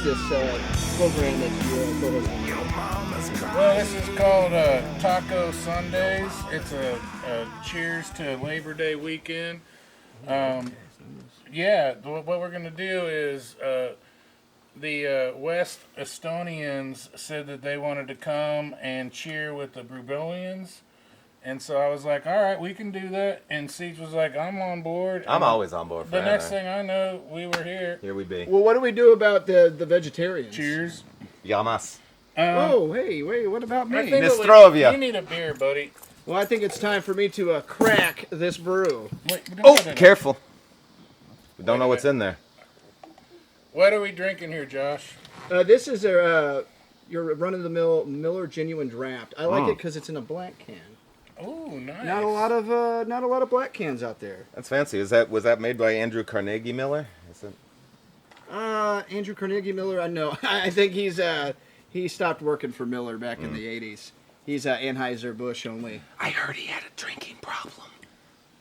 is this program that you co-host? Well, this is called Taco Sundays. It's a cheers to Labor Day weekend. Yeah, what we're going to do is the West Estonians said that they wanted to come and cheer with the Brubelians. And so I was like, all right, we can do that. And Sietch was like, I'm on board. I'm always on board for the that. next thing I know, we were here. Here we be. Well, what do we do about the vegetarians? Cheers. Yamas. Hey, wait, what about me? I think Mistrovia. you need a beer, buddy. Well, I think it's time for me to crack this brew. Wait, Oh, careful. We don't know what's in there. What are we drinking here, Josh? This is your run-of-the-mill Miller Genuine Draft. I like it because it's in a black can. Oh, nice. Not a lot of black cans out there. That's fancy. Was that made by Andrew Carnegie Miller? Is it? Andrew Carnegie Miller. I know. I think he stopped working for Miller back in the '80s. He's Anheuser-Busch only. I heard he had a drinking problem.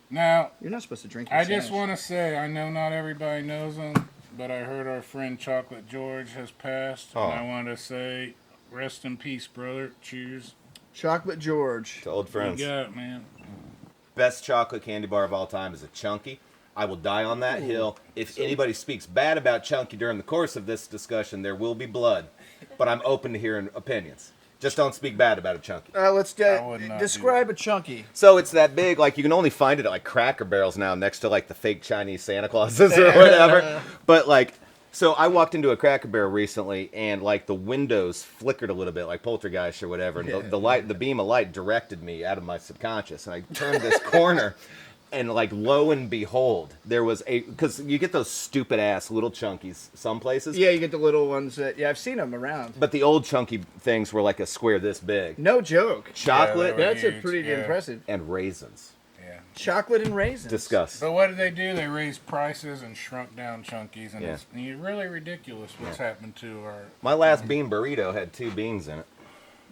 Now, You're not supposed to drink. I just want to say, I know not everybody knows him, but I heard our friend Chocolate George has passed, and I want to say, rest in peace, brother. Cheers. Chocolate George. To old friends. You got it, man. Best chocolate candy bar of all time is a Chunky. I will die on that hill. If anybody speaks bad about Chunky during the course of this discussion, there will be blood. But I'm open to hearing opinions. Just don't speak bad about a Chunky. Let's would not describe a Chunky. So it's that big, like you can only find it at like Cracker Barrels now next to like the fake Chinese Santa Clauses or whatever. But like, so I walked into a Cracker Barrel recently and like the windows flickered a little bit like poltergeist or whatever. And the beam of light directed me out of my subconscious. And I turned this corner and like lo and behold, there was because you get those stupid ass little Chunkies some places. Yeah, you get the little ones I've seen them around. But the old Chunky things were like a square this big. No joke. Chocolate Yeah, That's huge, pretty impressive. and raisins. Yeah. Chocolate and raisins. Discuss. But what did they do? They raised prices and shrunk down Chunkies, and Yeah. it's really ridiculous what's happened to our... My last bean burrito had 2 beans in it.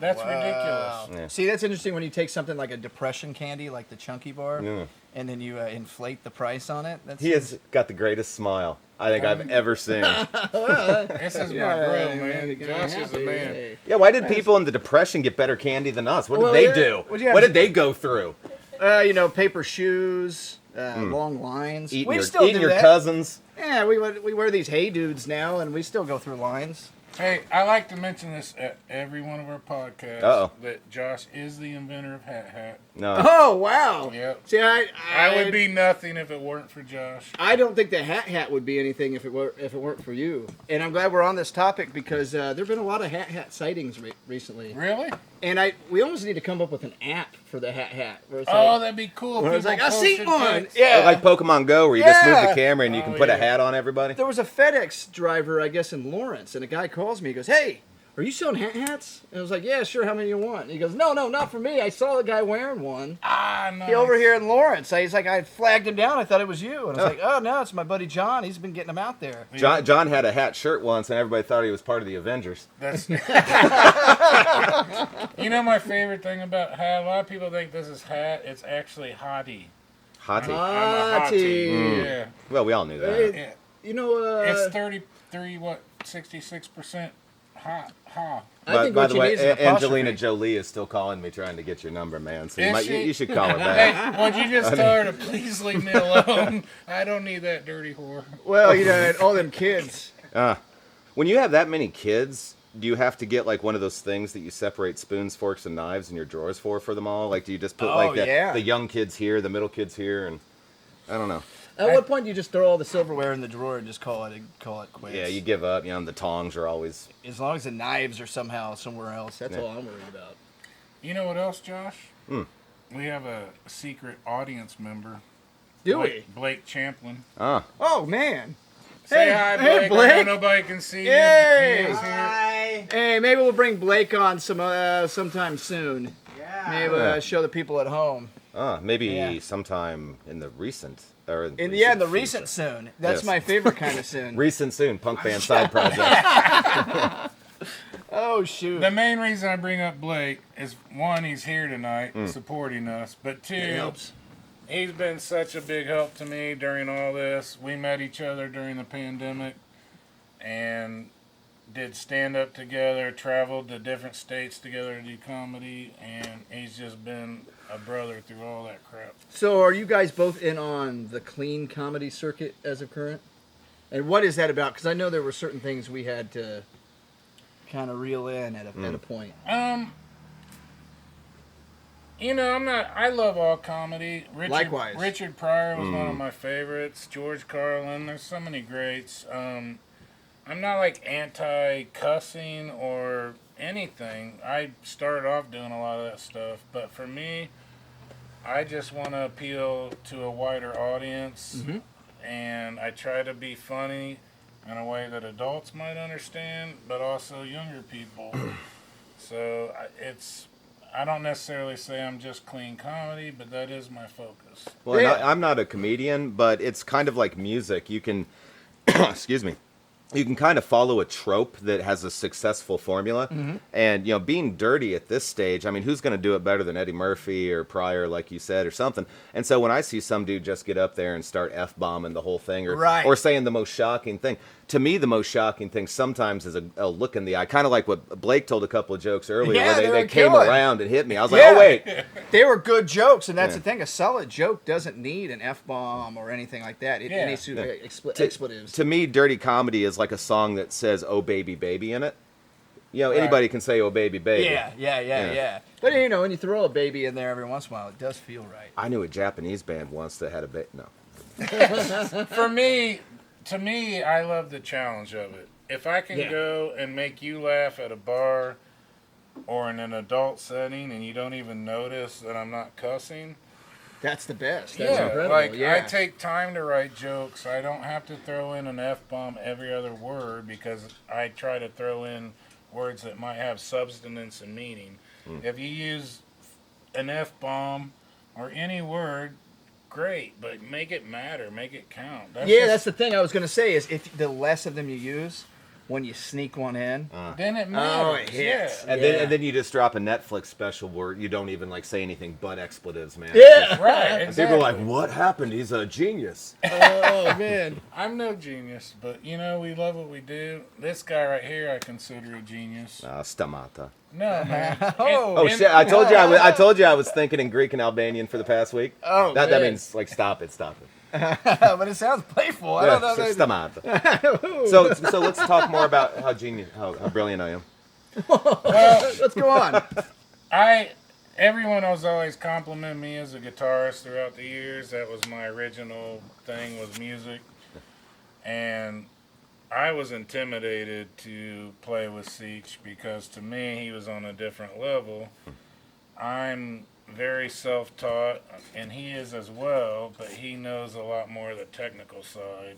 That's ridiculous. Yeah. See, that's interesting when you take something like a depression candy, like the Chunky bar, Yeah. and then you inflate the price on it. He has got the greatest smile I think I've ever seen. This is my bro, man. Josh is the man. Yeah, why did people in the Depression get better candy than us? What did they do? What What did they go through? Paper shoes, long lines. Eating We your, still eating do your that. cousins. Yeah, we wear these Hey Dudes now, and we still go through lines. Hey, I like to mention this at every one of our podcasts, Uh-oh. that Josh is the inventor of Hat. No. Oh wow! Yep. See, I would be nothing if it weren't for Josh. I don't think the hat would be anything if it weren't for you. And I'm glad we're on this topic because there've been a lot of hat sightings recently. Really? And we almost need to come up with an app for the hat. Where it's Oh, like, that'd be cool. where it's like, I People see posted one. pics. Yeah. Like Pokemon Go, where you just move the camera and you can Oh, put a yeah. hat on everybody. There was a FedEx driver, I guess, in Lawrence, and a guy calls me. He goes, "Hey, are you selling hats?" And I was like, "Yeah, sure. How many you want?" And he goes, "No, not for me. I saw a guy wearing one. Ah, nice. He over here in Lawrence." He's like, "I flagged him down. I thought it was you." And I was like, "Oh no, it's my buddy John. He's been getting them out there." John had a hat shirt once, and everybody thought he was part of the Avengers. That's. You know my favorite thing about hat? A lot of people think this is hat. It's actually hottie. Hottie. I'm a hottie. Yeah. Well, we all knew that. Hey, Yeah. You know, It's 66% hot. I think By what the you way, need is an Angelina apostrophe. Jolie is still calling me trying to get your number, man. So Is she? you should call her back. Hey, would you just tell her to please leave me alone? I don't need that dirty whore. Well, and all them kids. When you have that many kids, do you have to get like one of those things that you separate spoons, forks, and knives in your drawers for them all? Like, do you just put the young kids here, the middle kids here, and I don't know. At what point do you just throw all the silverware in the drawer and just call it quits? Yeah, you give up. The tongs are always. As long as the knives are somehow somewhere else, that's all I'm worried about. You know what else, Josh? We have a secret audience member. Do we? Blake Champlin. Oh man! Say hi, Blake. Hey, Blake. I know nobody can see you. Hey. He is here. Hey, maybe we'll bring Blake on sometime soon. Yeah. Maybe show the people at home. Maybe sometime in the recent. In the recent soon. That's Yes. my favorite kind of soon. Recent soon, punk band side project. Oh shoot! The main reason I bring up Blake is, one, he's here tonight supporting us, but two, It helps. he's been such a big help to me during all this. We met each other during the pandemic, and did stand-up together, traveled to different states together to do comedy, and he's just been a brother through all that crap. So are you guys both in on the clean comedy circuit as of current? And what is that about? Because I know there were certain things we had to kind of reel in at a point. You know, I love all comedy. Likewise. Richard Pryor was one of my favorites. George Carlin. There's so many greats. I'm not like anti-cussing or anything. I started off doing a lot of that stuff. But for me, I just want to appeal to a wider audience. Mm-hmm. And I try to be funny in a way that adults might understand, but also younger people. So I don't necessarily say I'm just clean comedy, but that is my focus. Well, yeah. I'm not a comedian, but it's kind of like music. You can, excuse me, you can kind of follow a trope that has a successful formula. Mm-hmm. And, you know, being dirty at this stage, I mean, who's going to do it better than Eddie Murphy or Pryor, like you said, or something? And so when I see some dude just get up there and start F-bombing the whole thing or saying the most shocking thing, to me, the most shocking thing sometimes is a look in the eye. Kind of like what Blake told a couple of jokes earlier where they came around and hit me. I was like, oh, wait. They were good jokes, and that's the thing. A solid joke doesn't need an F-bomb or anything like that. It needs to expletives. To me, dirty comedy is like a song that says, oh, baby, baby in it. You know, anybody can say, oh, baby, baby. Yeah. But, you know, when you throw a baby in there every once in a while, it does feel right. I knew a Japanese band once that had a baby. No. To me, I love the challenge of it. If I can go and make you laugh at a bar or in an adult setting and you don't even notice that I'm not cussing, that's the best. That's incredible. I take time to write jokes. I don't have to throw in an F-bomb every other word because I try to throw in words that might have substance and meaning. If you use an F-bomb or any word, great, but make it matter, make it count. That's the thing I was going to say is if the less of them you use, when you sneak one in, then it matters. Oh, it hits. And then you just drop a Netflix special where you don't even like say anything but expletives, man. Yeah, right. Exactly. People are like, "What happened? He's a genius." Oh man, I'm no genius, but you know we love what we do. This guy right here, I consider a genius. Stamata. No man. Shit! I told you I was thinking in Greek and Albanian for the past week. Oh, that means like stop it. But it sounds playful. I don't know. Stamata. So let's talk more about how brilliant I am. Let's go on. Everyone was always complimenting me as a guitarist throughout the years. That was my original thing was music, and I was intimidated to play with Sietch because to me he was on a different level. I'm very self-taught, and he is as well, but he knows a lot more of the technical side.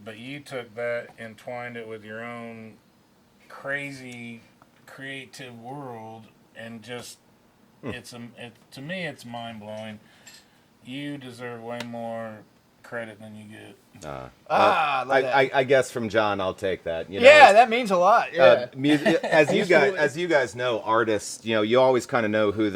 But you took that, entwined it with your own crazy creative world, and just to me it's mind-blowing. You deserve way more credit than you get. I guess from John, I'll take that. You know, that means a lot. Yeah. As you guys know, artists, you know, you always kind of know who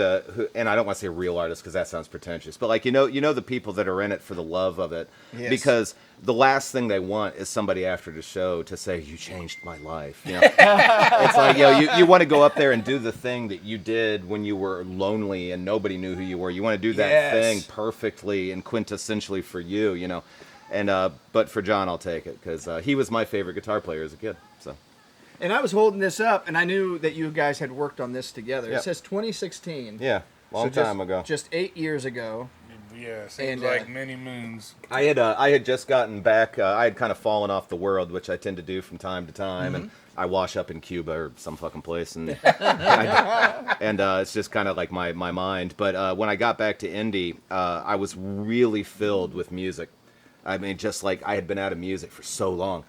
and I don't want to say real artists because that sounds pretentious, but like you know the people that are in it for the love of it, because the last thing they want is somebody after the show to say you changed my life. You know? It's like you want to go up there and do the thing that you did when you were lonely and nobody knew who you were. You want to do that thing perfectly and quintessentially for you. You know. And but for John, I'll take it because he was my favorite guitar player as a kid. So, and I was holding this up, and I knew that you guys had worked on this together. Yep. It says 2016. Yeah, long time ago. Just 8 years ago. Yeah, seems like many moons. I had just gotten back. I had kind of fallen off the world, which I tend to do from time to time, and I wash up in Cuba or some fucking place, and it's just kind of like my mind. But when I got back to Indy, I was really filled with music. I mean, just like I had been out of music for so long.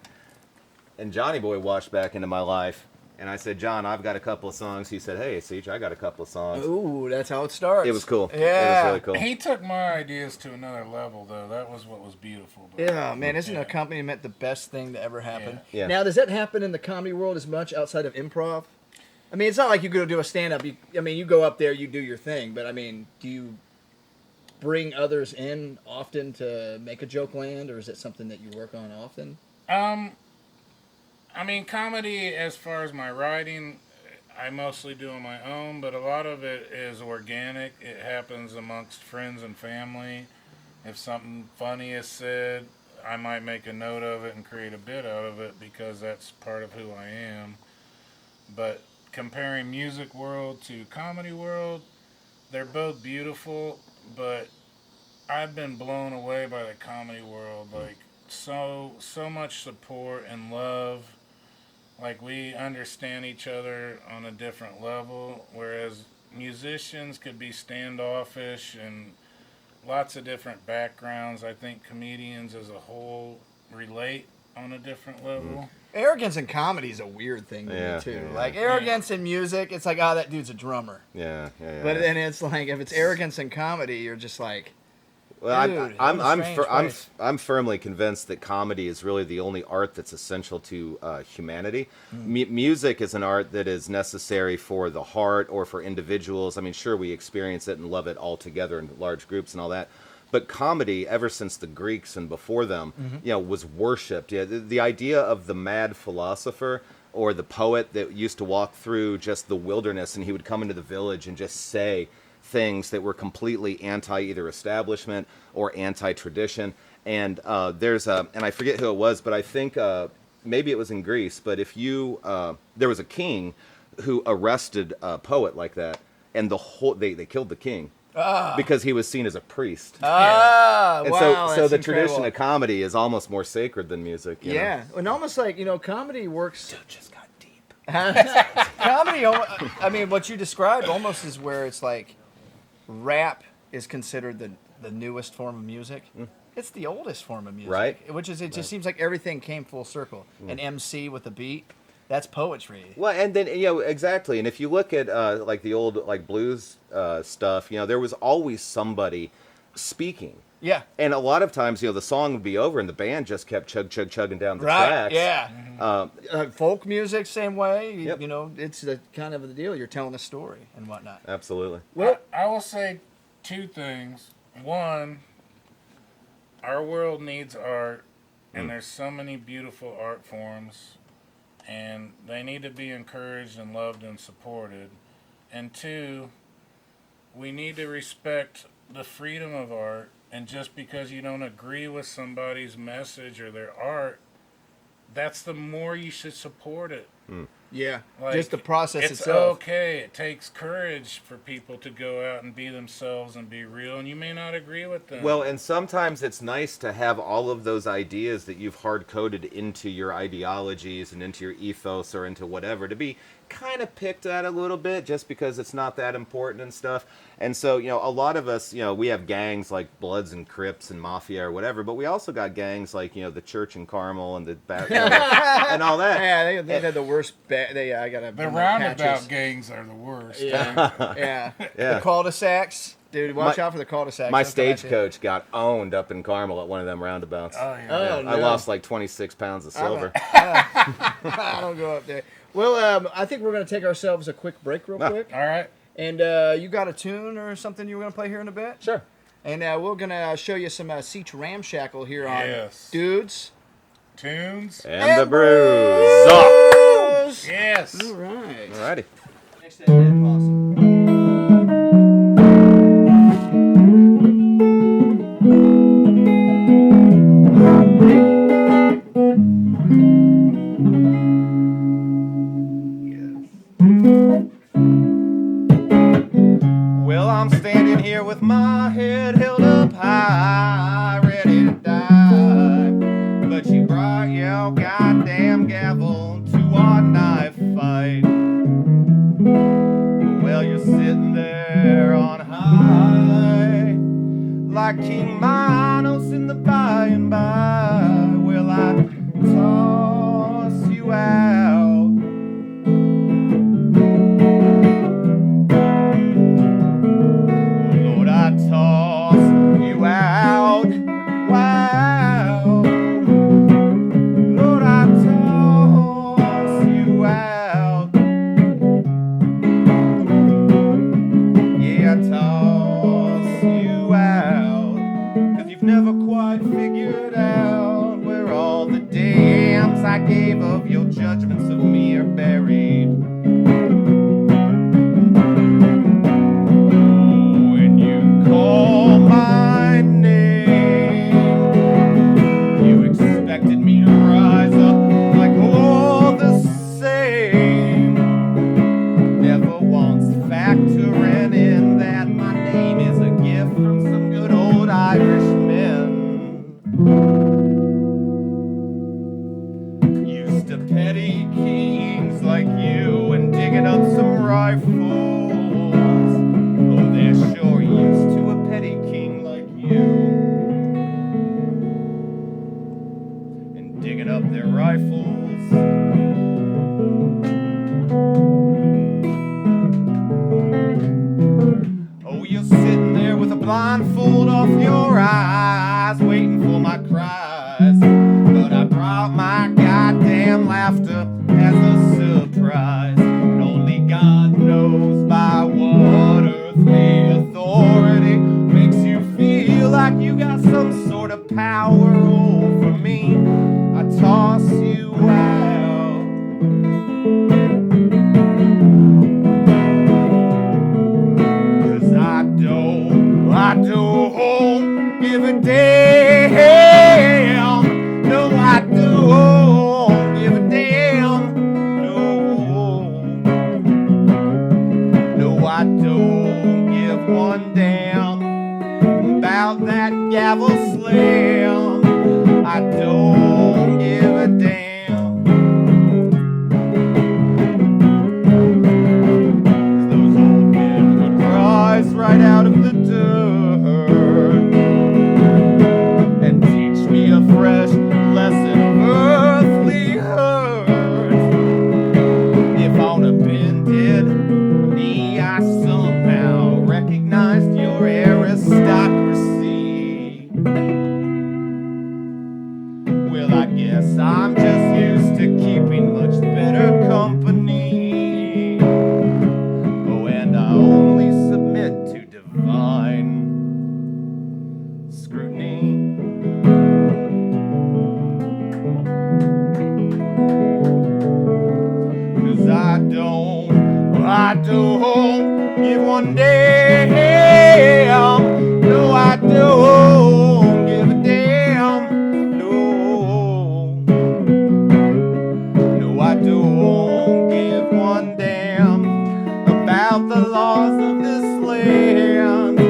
And Johnny Boy washed back into my life. And I said, John, I've got a couple of songs. He said, hey, Sietch, I got a couple of songs. Ooh, that's how it starts. It was cool. Yeah. It was really cool. He took my ideas to another level, though. That was what was beautiful. Yeah, man, isn't a company meant the best thing to ever happen? Yeah. Now, does that happen in the comedy world as much outside of improv? I mean, it's not like you go do a stand-up. You go up there, you do your thing. But, I mean, do you bring others in often to make a joke land, or is it something that you work on often? I mean, comedy, as far as my writing, I mostly do on my own, but a lot of it is organic. It happens amongst friends and family. If something funny is said, I might make a note of it and create a bit out of it because that's part of who I am. But comparing music world to comedy world, they're both beautiful, but I've been blown away by the comedy world. Like, so much support and love. Like, we understand each other on a different level, whereas musicians could be standoffish and lots of different backgrounds. I think comedians as a whole relate on a different level. Arrogance in comedy is a weird thing to me, too. Like, arrogance in music, it's like, oh, that dude's a drummer. Yeah. But then it's like, if it's arrogance in comedy, you're just like, well, dude, I'm firmly convinced that comedy is really the only art that's essential to humanity. Music is an art that is necessary for the heart or for individuals. I mean, sure, we experience it and love it all together in large groups and all that. But comedy, ever since the Greeks and before them, was worshipped. Yeah, the idea of the mad philosopher or the poet that used to walk through just the wilderness and he would come into the village and just say things that were completely anti either establishment or anti-tradition. And and I forget who it was, but I think maybe it was in Greece, but if you, there was a king who arrested a poet like that, and they killed the king. Because he was seen as a priest. And wow, so the incredible. tradition of comedy is almost more sacred than music. You know? And almost like, comedy works. Dude just got deep. Comedy, I mean, what you described almost is where it's like rap is considered the newest form of music. It's the oldest form of music. Right. Which is, it just seems like everything came full circle. An MC with a beat, that's poetry. Well, and then, exactly. And if you look at like the old like blues stuff, there was always somebody speaking. Yeah. And a lot of times, the song would be over and the band just kept chugging down the tracks. Yeah. Folk music, same way. Yep. It's the kind of the deal. You're telling a story and whatnot. Absolutely. Well, I will say two things. One, our world needs art, and there's so many beautiful art forms, and they need to be encouraged and loved and supported. And two, we need to respect the freedom of art, and just because you don't agree with somebody's message or their art, that's the more you should support it. Yeah. Like, just the process it's itself. okay. It takes courage for people to go out and be themselves and be real, and you may not agree with them. Well, and sometimes it's nice to have all of those ideas that you've hard-coded into your ideologies and into your ethos or into whatever to be kind of picked at a little bit just because it's not that important and stuff. And so, a lot of us, we have gangs like Bloods and Crips and Mafia or whatever, but we also got gangs like, the Church and Carmel and the and all that. Yeah, they had the worst. I got the roundabout gangs are the worst. Yeah. The cul-de-sacs. Dude, watch out for the cul-de-sacs. My stagecoach got owned up in Carmel at one of them roundabouts. Oh, yeah. No. I lost like 26 pounds of silver. I don't go up there. Well, I think we're going to take ourselves a quick break real quick. All right. And you got a tune or something you were going to play here in a bit? Sure. And we're going to show you some Sietch Ramshackle here on Dudes. Tunes. And the Brews. Yes. All right. Alrighty. Next to that head possum. Well, I'm standing here with my head held up high, ready to die. But you brought your goddamn gavel to our knife fight. Well, you're sitting there on high, like King Minos in the by and by. Well, I toss you out. Lord, I toss you out. Wow. Lord, I toss you out. Yeah, I toss you out. 'Cause you've never quite figured out rise. And only God knows by what earthly authority makes you feel like you got some sort of power over me. I toss you out. 'Cause I don't give a damn. No, I don't give a damn. No, I don't give one damn about that gavel slam. I don't give a damn. Those old men would rise right out of the dirt and teach me a fresh lesson of earthly hurt. If on a bended knee I somehow recognized your aristocracy, well, I guess I'm just used to keeping much better company. Oh, and I only submit to divine scrutiny. 'Cause I don't give one damn. No, I don't give a damn. No, I don't give one damn about the laws of this land.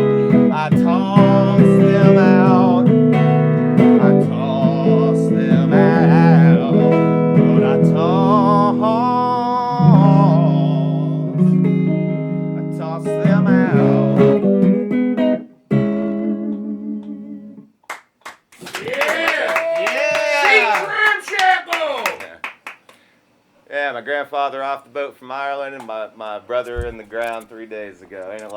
I toss them out. I toss them out. But I toss them out. Sietch Ramshackle! Yeah, my grandfather off the boat from Ireland, and my brother in the ground 3 days ago. Ain't it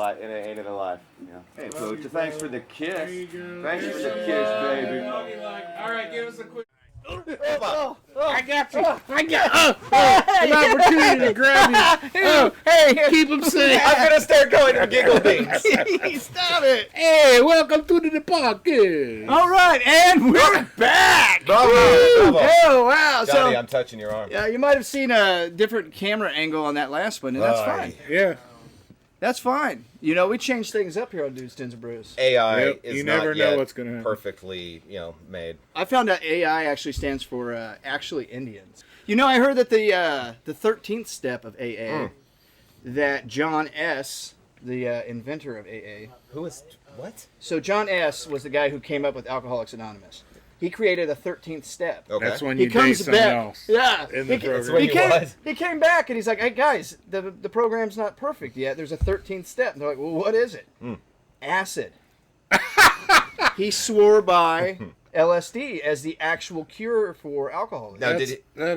a life? Yeah. Hey, Poacher, thanks for the kiss. There you go. Thanks for the kiss, baby. All right, give us a quick. I got you. An opportunity to grab you. Oh, hey, keep him safe. I'm gonna start going to giggle beats. Stop it! Hey, welcome to the podcast. All right, and we're back. Bravo! Oh wow! Johnny, So I'm touching your arm. you might have seen a different camera angle on that last one, and that's fine. Yeah. That's fine. You know, we change things up here on Dudes, Tins, and Brews. AI Yep, is you not never yet know what's gonna happen. perfectly, made. I found out AI actually stands for actually Indians. You know, I heard that the 13th step of AA, that John S., the inventor of AA. Who is what? So John S. was the guy who came up with Alcoholics Anonymous. He created a 13th step. Okay. That's when He you date comes someone back. else. Yeah. In the program. That's when you what? He came back and he's like, hey guys, the program's not perfect yet. There's a 13th step. And they're like, well, what is it? Acid. He swore by LSD as the actual cure for alcoholism. Now, That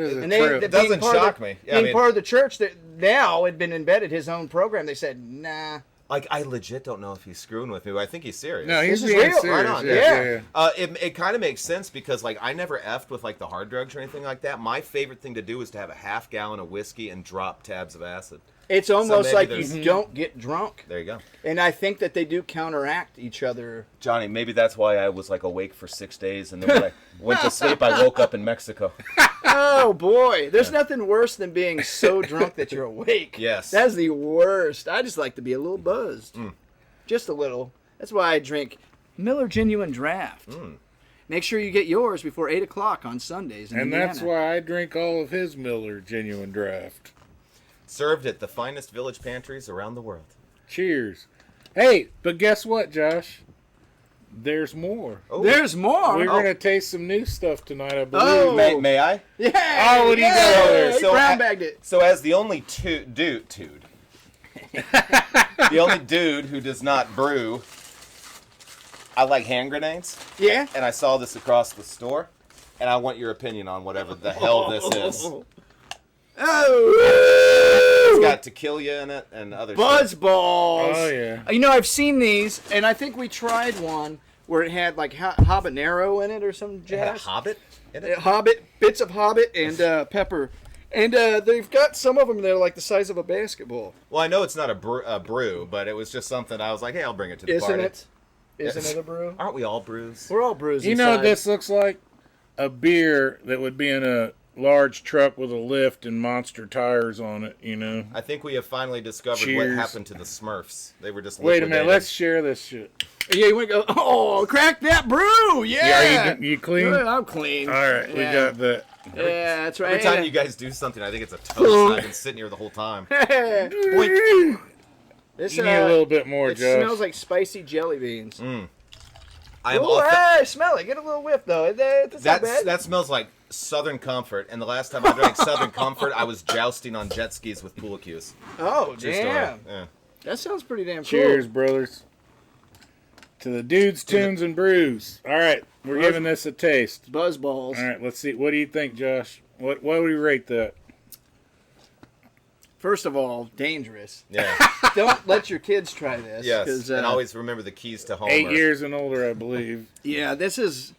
is a And trip. That doesn't shock me. Yeah, Being part of the church that now had been embedded his own program, they said, nah. Like, I legit don't know if he's screwing with me, but I think he's serious. No, he's This is being real. serious. Right on. Yeah. It kind of makes sense because, like, I never effed with, like, the hard drugs or anything like that. My favorite thing to do is to have a half gallon of whiskey and drop tabs of acid. It's almost maybe like there's- you don't get drunk. There you go. And I think that they do counteract each other. Johnny, maybe that's why I was, like, awake for 6 days, and then when I went to sleep, I woke up in Mexico. Oh, boy. There's nothing worse than being so drunk that you're awake. Yes. That's the worst. I just like to be a little buzzed. Just a little. That's why I drink Miller Genuine Draft. Make sure you get yours before 8 o'clock on Sundays in And Indiana. that's why I drink all of his Miller Genuine Draft. Served at the finest village pantries around the world. Cheers. Hey, but guess what, Josh? There's more. Oh, There's more. We're going to taste some new stuff tonight, I believe. Oh. may I? Yeah. Oh, what do you yeah. got there? He So, brown bagged it. So as the only dude the only dude who does not brew, I like hand grenades, Yeah. and I saw this across the store, and I want your opinion on whatever the hell this is. Oh. It's got tequila in it and other stuff. Buzzballs. Oh, yeah. You know, I've seen these, and I think we tried one where it had like habanero in it or some It had a jazz. hobbit in it? Hobbit, bits of Hobbit and pepper. And they've got some of them that are like the size of a basketball. Well, I know it's not a brew, but it was just something I was like, hey, I'll bring it to the party. Isn't it a brew? Aren't we all brews? We're all brews. You know what this looks like? A beer that would be in a large truck with a lift and monster tires on it, you know? I think we have finally discovered Cheers. what happened to the Smurfs. They were just Wait a minute, liquidated. let's share this shit. Yeah, you want to go, oh, crack that brew. Yeah. You clean? Good, I'm clean. All right, we got that. Yeah, that's right. Every time you guys do something, I think it's a toast. I've been sitting here the whole time. Boink. This, You need a little bit more, it Josh. smells like spicy jelly beans. I am Oh, all hey, smell it. Get a little whiff, though. That's not bad. that smells like Southern Comfort. And the last time I drank Southern Comfort, I was jousting on jet skis with pool cues. Oh, True story. damn. Yeah. That sounds pretty damn Cheers, cool. brothers. To the dudes, tunes, and brews. All right, we're giving this a taste. Buzzballs. All right, let's see. What do you think, Josh? What would we rate that? First of all, dangerous. Yeah. Don't let your kids try this. Yes. 'cause, And always remember the keys to Homer. 8 years and older, I believe. Yeah, this is.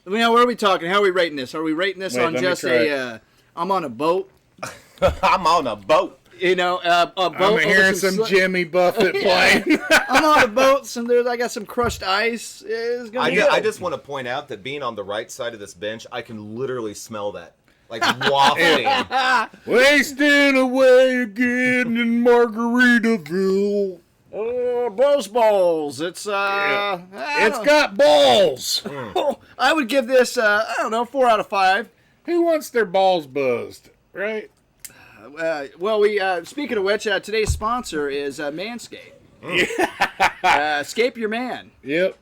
I mean, what are we talking? How are we rating this? Are we rating this Wait, on let me just try a? I'm on a boat. I'm on a boat. You know, a boat. I'm over hearing some Jimmy Buffett Yeah. playing. I'm on a boat. I got some crushed ice. It's gonna be good. I just want to point out that being on the right side of this bench, I can literally smell that. Like wafting. Wasting away again in Margaritaville. Buzzballs. It's It's got balls. I would give this 4 out of 5. Who wants their balls buzzed, right? Well, we speaking of which, today's sponsor is Manscaped. Scape your man. Yep.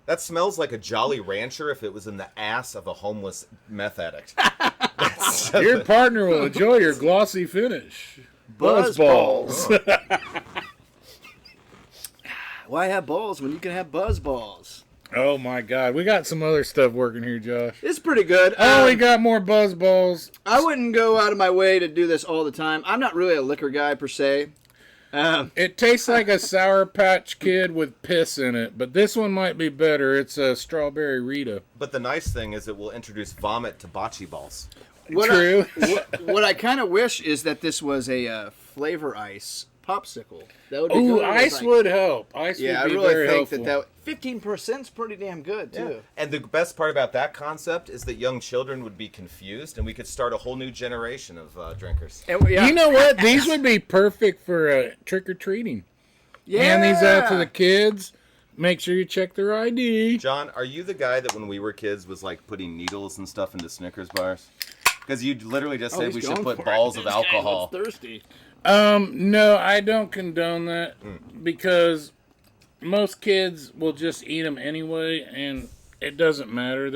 That smells like a Jolly Rancher if it was in the ass of a homeless meth addict. Your partner will enjoy your glossy finish. Buzzballs. Why have balls when you can have buzzballs? Oh my God, we got some other stuff working here, Josh. It's pretty good. Oh, we got more buzzballs. I wouldn't go out of my way to do this all the time. I'm not really a liquor guy per se. It tastes like a Sour Patch Kid with piss in it, but this one might be better. It's a Strawberry Rita. But the nice thing is it will introduce vomit to bocce balls. True. What I kind of wish is that this was a flavor ice popsicle. That would be Ooh, good. ice would help. Ice Yeah, I would be really very think helpful. that 15% is pretty damn good too. And the best part about that concept is that young children would be confused, and we could start a whole new generation of drinkers. And, yeah. You know what? These would be perfect for trick-or-treating. Yeah. Hand these out to the kids. Make sure you check their ID. John, are you the guy that when we were kids was like putting needles and stuff into Snickers bars? Because you literally just said we should put balls of alcohol. Thirsty. No, I don't condone that because most kids will just eat them anyway, and it doesn't matter.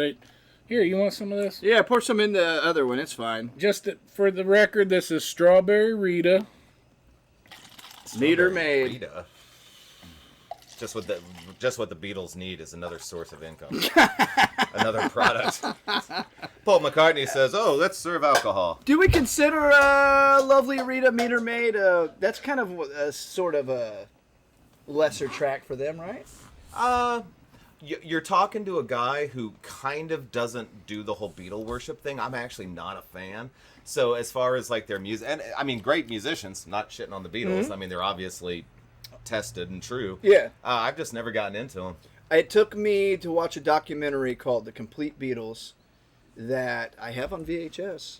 Here, you want some of this? Yeah, pour some in the other one. It's fine. Just for the record, this is Strawberry Rita. Meter made. Rita. Just what the Beatles need is another source of income. Another product. Paul McCartney says, "Oh, let's serve alcohol." Do we consider Lovely Rita Meter Maid? That's kind of a sort of a lesser track for them, right? You're talking to a guy who kind of doesn't do the whole Beatle worship thing. I'm actually not a fan. So as far as like their music, and I mean, great musicians, not shitting on the Beatles. I mean, they're obviously tested and true. Yeah. I've just never gotten into them. It took me to watch a documentary called The Complete Beatles that I have on VHS.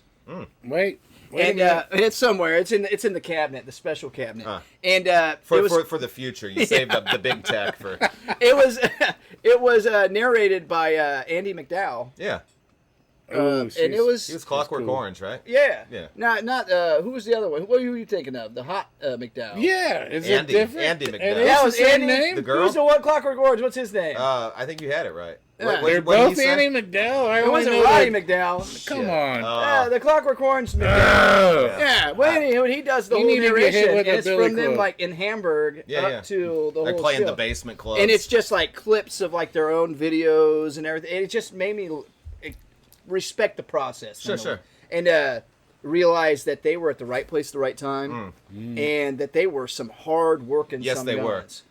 Wait a And minute. it's somewhere. It's in the cabinet, the special cabinet. And For it was for the future, you saved up the big tech for. it was narrated by Andy McDowell. Yeah, Oh, And it was he was Clockwork cool. Orange, right? yeah. Yeah. Not who was the other one? What were you thinking of? The hot McDowell. Yeah, is Andy- it different? Andy It McDowell. is That the was same Andy. name? The girl? Who's the one? Clockwork Orange. What's his name? I think you had it right. Yeah. They're what did he both say? Andy McDowell. I it only wasn't know Roddy that- McDowell. Come on. Yeah, the Clockwork Orange McDowell. Oh. Yeah, well, anyway, he does the You whole need to get hit narration, with and a it's billy from them club. like in Hamburg Yeah, yeah. up to the They're whole playing show. the basement clubs. And it's just like clips of like their own videos and everything. And it just made me respect the process. Sure. And realize that they were at the right place at the right time, and that they were some hard working. Yes, some they were. guys.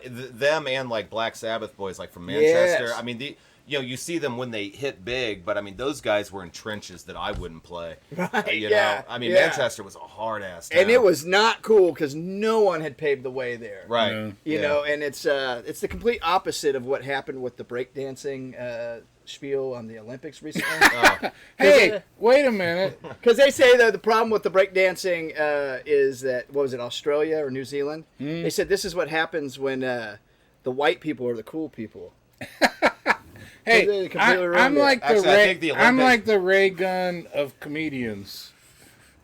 Them and like Black Sabbath boys, like from Manchester. Yes. I mean, you see them when they hit big, but I mean, those guys were in trenches that I wouldn't play. Right, You yeah, know, I mean, yeah. Manchester was a hard ass town. And it was not cool because no one had paved the way there. right. Yeah. You know, and it's the complete opposite of what happened with the breakdancing spiel on the Olympics recently. Hey, wait a minute. Because they say that the problem with the breakdancing is that, what was it, Australia or New Zealand? They said this is what happens when the white people are the cool people. Hey, They completely ruined I'm it. like Actually, I think the I'm Olympics- like the Ray Gun of comedians.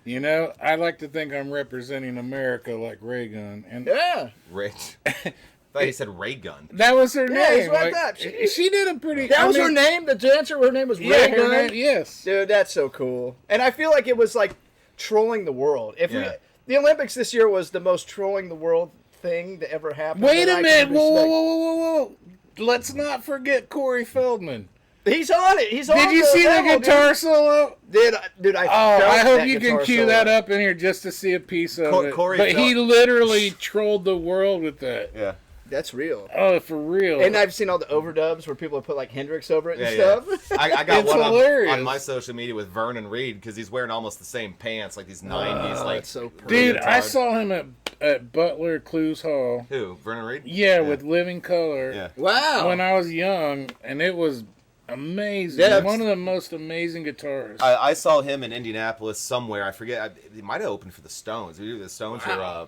You know, I like to think I'm representing America like Ray Gun, and Yeah. Rich. I thought he said Ray Gun. that was her Yeah, name. that's what I Like, thought. she did a pretty. That I was mean, her name? The dancer, her name was Yeah, Ray her Gun? name, yes. Dude, that's so cool. And I feel like it was like trolling the world. Yeah. The Olympics this year was the most trolling the world thing that ever happened. Wait that a I minute! can Whoa, whoa, respect. whoa, whoa, whoa, whoa! Let's not forget Corey Feldman. He's on it. He's on Did you see the level, guitar solo? Dude, I Oh, felt I hope that you can guitar cue solo. that up in here just to see a piece of it. Corey But he Fel- literally trolled the world with that. Yeah. That's real. Oh, for real. And I've seen all the overdubs where people have put like Hendrix over it and Yeah, stuff. I got It's one hilarious. on my social media with Vernon Reed because he's wearing almost the same pants, like these 90s. Oh, like that's so pretty. Dude, I retard. saw him at Butler Clues Hall. Who? Vernon Reed? Yeah, with Living Color. Yeah. Wow. When I was young, and it was amazing. Yeah, One of the most amazing guitarists. I saw him in Indianapolis somewhere. I forget. He might have opened for the Stones. Either the Stones or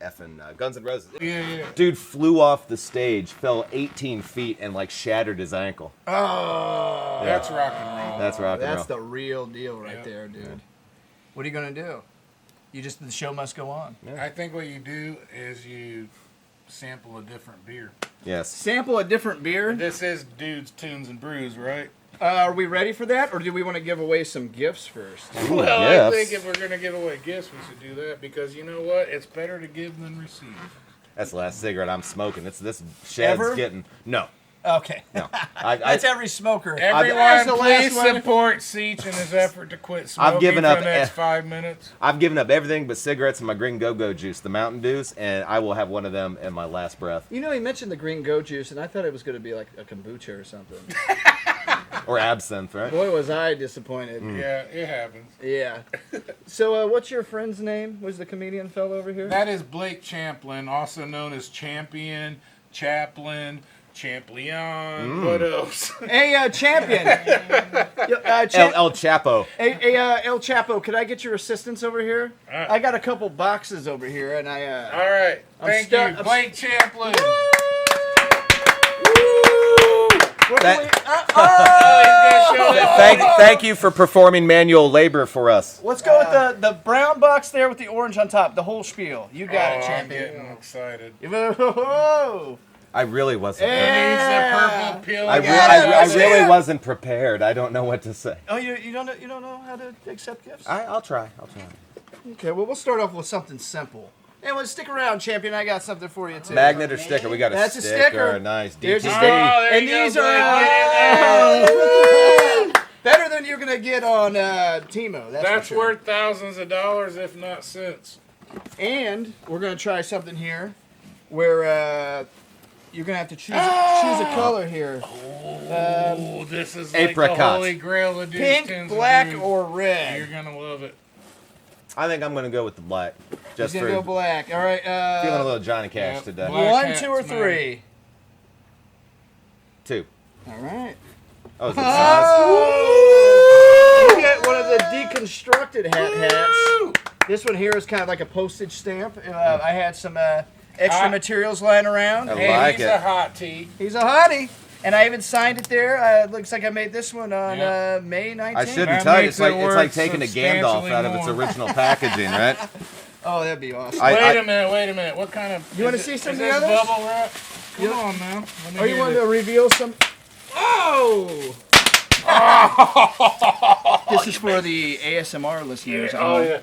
effing Guns N' Roses. yeah. Dude flew off the stage, fell 18 feet, and like shattered his ankle. Oh, That's rock and roll. That's rock and that's roll. the real deal right there, dude. What are you gonna do? The show must go on. I think what you do is you sample a different beer. Yes. Sample a different beer. This is Dudes, Tunes, and Brews, right? Are we ready for that, or do we want to give away some gifts first? Well, yes. I think if we're going to give away gifts, we should do that because you know what? It's better to give than receive. That's the last cigarette I'm smoking. This Shad's Ever? getting no. Okay. No. That's every smoker. Everyone, That's the please last one. support Sietch in his effort to quit smoking given for up the next 5 minutes. I've given up everything but cigarettes and my green go-go juice, the Mountain Dews, and I will have one of them in my last breath. You know, he mentioned the green go juice, and I thought it was going to be like a kombucha or something. Or absinthe, right? Boy, was I disappointed. Yeah, it happens. Yeah. So, what's your friend's name? Was the comedian fellow over here? That is Blake Champlin, also known as Champion, Chaplin, Champlion. What else? Hey, Champion. El Chapo. Hey, El Chapo, could I get your assistance over here? I got a couple boxes over here, and I. All right. I'm Thank stuck- you, I'm- Blake Champlin. Thank you for performing manual labor for us. Let's go with the brown box there with the orange on top. The whole spiel. You got it, I'm Champion. getting excited. Whoa. I really wasn't. Hey. Needs a purple pill. I let's really hear it. wasn't prepared. I don't know what to say. Oh, you don't know how to accept gifts? I'll try. Okay, well, we'll start off with something simple. Hey, well, stick around, Champion. I got something for you, too. Magnet or sticker? We got a That's a sticker. sticker. Nice. There's a DTD. sticker. Oh, there And you go, these Blake. are better than you're going to get on Timo. That's That's for sure. worth thousands of dollars, if not cents. And we're going to try something here where you're going to have to choose a color here. Oh, this is like Apricot. the holy grail of Dudes, Pink, Tunes, and black, Brews. or You're red. gonna love it. I think I'm gonna go with the black. Just He's for going to go black. All right. feeling a little Johnny Cash yeah, today. black. 1, hats, 2, or man. 3. 2. All right. Oh, is it Oh! You get one of the deconstructed hats. This one here is kind of like a postage stamp. I had some extra materials lying around. I Hey, like he's it. a hot tea. He's a hottie. And I even signed it there. Looks like I made this one on Yeah. May 19th. I shouldn't That tell you. makes It's it like worth taking a Gandalf substantially out of its more. original packaging, right? Oh, that'd be awesome. Wait a minute. What kind of? You wanna is see it- some is of the this others? bubble wrap? Come on now. Let me Oh, you hear wanted this. to reveal some? Oh! This is for the ASMR listeners. Oh yeah.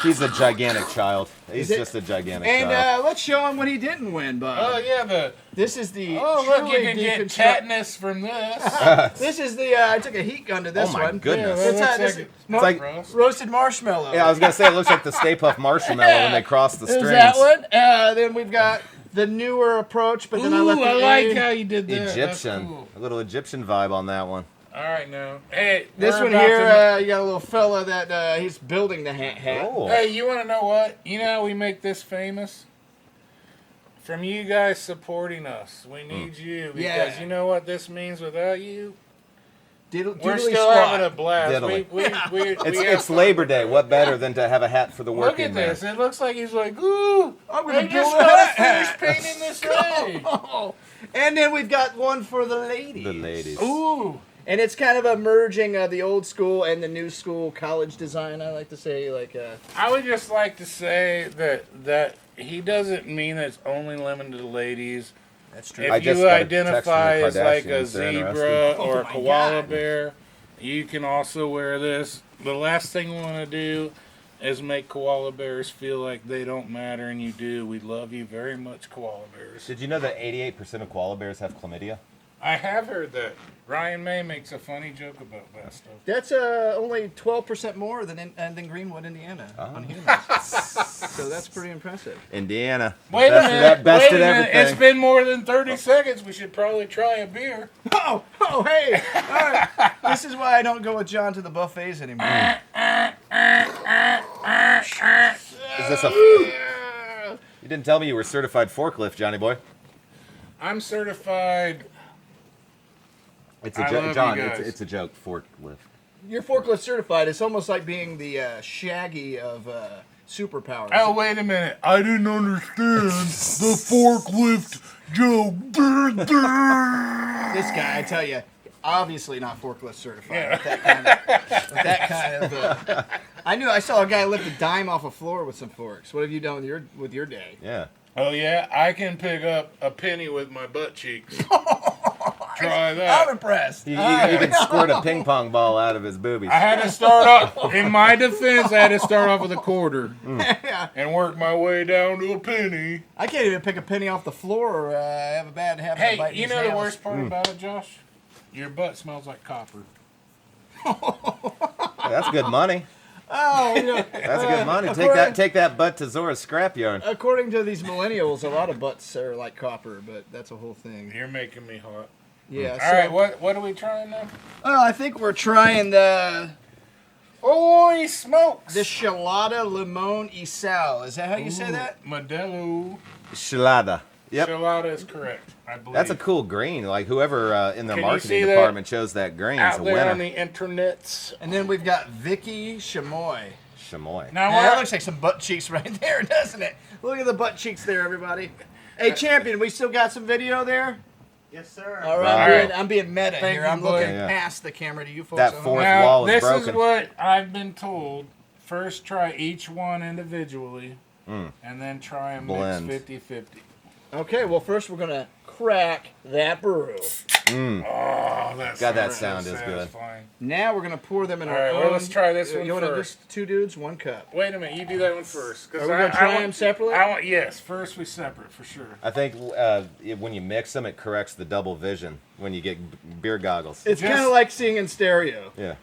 He's a gigantic child. He's Is it? just a gigantic And child. let's show him what he didn't win, Bob. Oh yeah. This is the Look, you truly can get deconstruct- tetanus from this. This is the I took a heat gun to this Oh my one. goodness. Yeah, It's, that this looks is like like- roasted marshmallow. Yeah, I was gonna say it looks like the Stay Puft Marshmallow when they cross the There's strings. that one. Then we've got the newer approach, but then I Ooh, left the I like A. how you did that. That's Egyptian. cool. A little Egyptian vibe on that one. All right, now. Hey, This we're one about here, you got a little fella that he's building the hat. Oh. Hey, you want to know what? You know how we make this famous? From you guys supporting us. We need you. Because Yeah. you know what this means without you? We're Doodly still squat. having a blast. Diddly. It's have Labor Day. What better than to have a hat for the Look working at man? this. It looks like he's like, ooh, I'm gonna I just build a gotta hat. finish painting this day. Oh. And then we've got one for the ladies. The ladies. Ooh. And it's kind of a merging of the old school and the new school college design. I like to say, like, I would just like to say that he doesn't mean that it's only limited to ladies. that's true. If I just you got a text identify from as the like a Kardashians. They're zebra interested. or Oh a my koala God. bear, you can also wear this. The last thing we want to do is make koala bears feel like they don't matter, and you do. We love you very much, koala bears. Did you know that 88% of koala bears have chlamydia? I have heard that. Ryan May makes a funny joke about that stuff. That's only 12% more than Greenwood, Indiana, on humans. So that's pretty impressive. Indiana. Wait a Bested minute. that- bested Wait a minute. everything. It's been more than 30 seconds. We should probably try a beer. Oh, hey! All right. This is why I don't go with John to the buffets anymore. Is this a? You didn't tell me you were certified forklift, Johnny boy. I'm certified. It's a I joke, love John. you guys. It's a joke. Forklift. You're forklift certified. It's almost like being the Shaggy of superpowers. Oh, wait a minute. I didn't understand the forklift joke. This guy, I tell you, obviously not forklift certified. Yeah. With that kind of I saw a guy lift a dime off a floor with some forks. What have you done with your day? Yeah. Oh, yeah? I can pick up a penny with my butt cheeks. Try I'm that. impressed. You can squirt a ping pong ball out of his boobies. I had to start off, in my defense, I had to start off with a quarter Yeah. and work my way down to a penny. I can't even pick a penny off the floor or have a bad habit of Hey, biting you his know the nails. worst part about it, Josh? Your butt smells like copper. That's good money. Oh, yeah. That's good money. according- Take that butt to Zora's scrapyard. According to these millennials, a lot of butts are like copper, but that's a whole thing. You're making me hot. Yeah. All right, what are we trying now? Oh, I think we're trying the Holy smokes! chelada limon y sal. Is that how you say that? Modelo. Chelada. Yep. Chelada is correct, I believe. That's a cool green. Like whoever in their Can you marketing see that department chose that green is out a there on winner. the internets. And then we've got Vicky Chamoy. Chamoy. Now Yeah, that what? looks like some butt cheeks right there, doesn't it? Look at the butt cheeks there, everybody. Hey, Champion, we still got some video there? Yes, sir. All Wow. right, I'm being meta Thank here. you, I'm boy. looking Yeah. past the camera to you folks. That at home. fourth Now, wall is this broken. is what I've been told. First, try each one individually, and then try and Blend. mix 50-50. Okay, well, first we're going to crack that brew. Oh, that's God, that sound is good. satisfying. Now we're going to pour them in All our right, own. well, let's try this one You want to first. just 2 dudes, 1 cup. Wait a minute, you do that one first. Are we gonna try them separately? Yes, first we separate for sure. I think when you mix them, it corrects the double vision when you get beer goggles. It's Just- kind of like seeing in stereo. Yeah.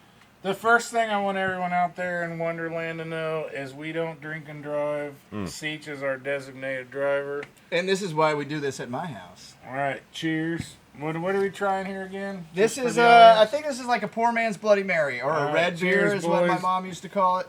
The first thing I want everyone out there in Wonderland to know is we don't drink and drive. Sietch is our designated driver. And this is why we do this at my house. All right, cheers. What are we trying here again? This Just for is, the I audience? think this is like a poor man's Bloody Mary, or All a right, red beer cheers, is what my boys. mom used to call it.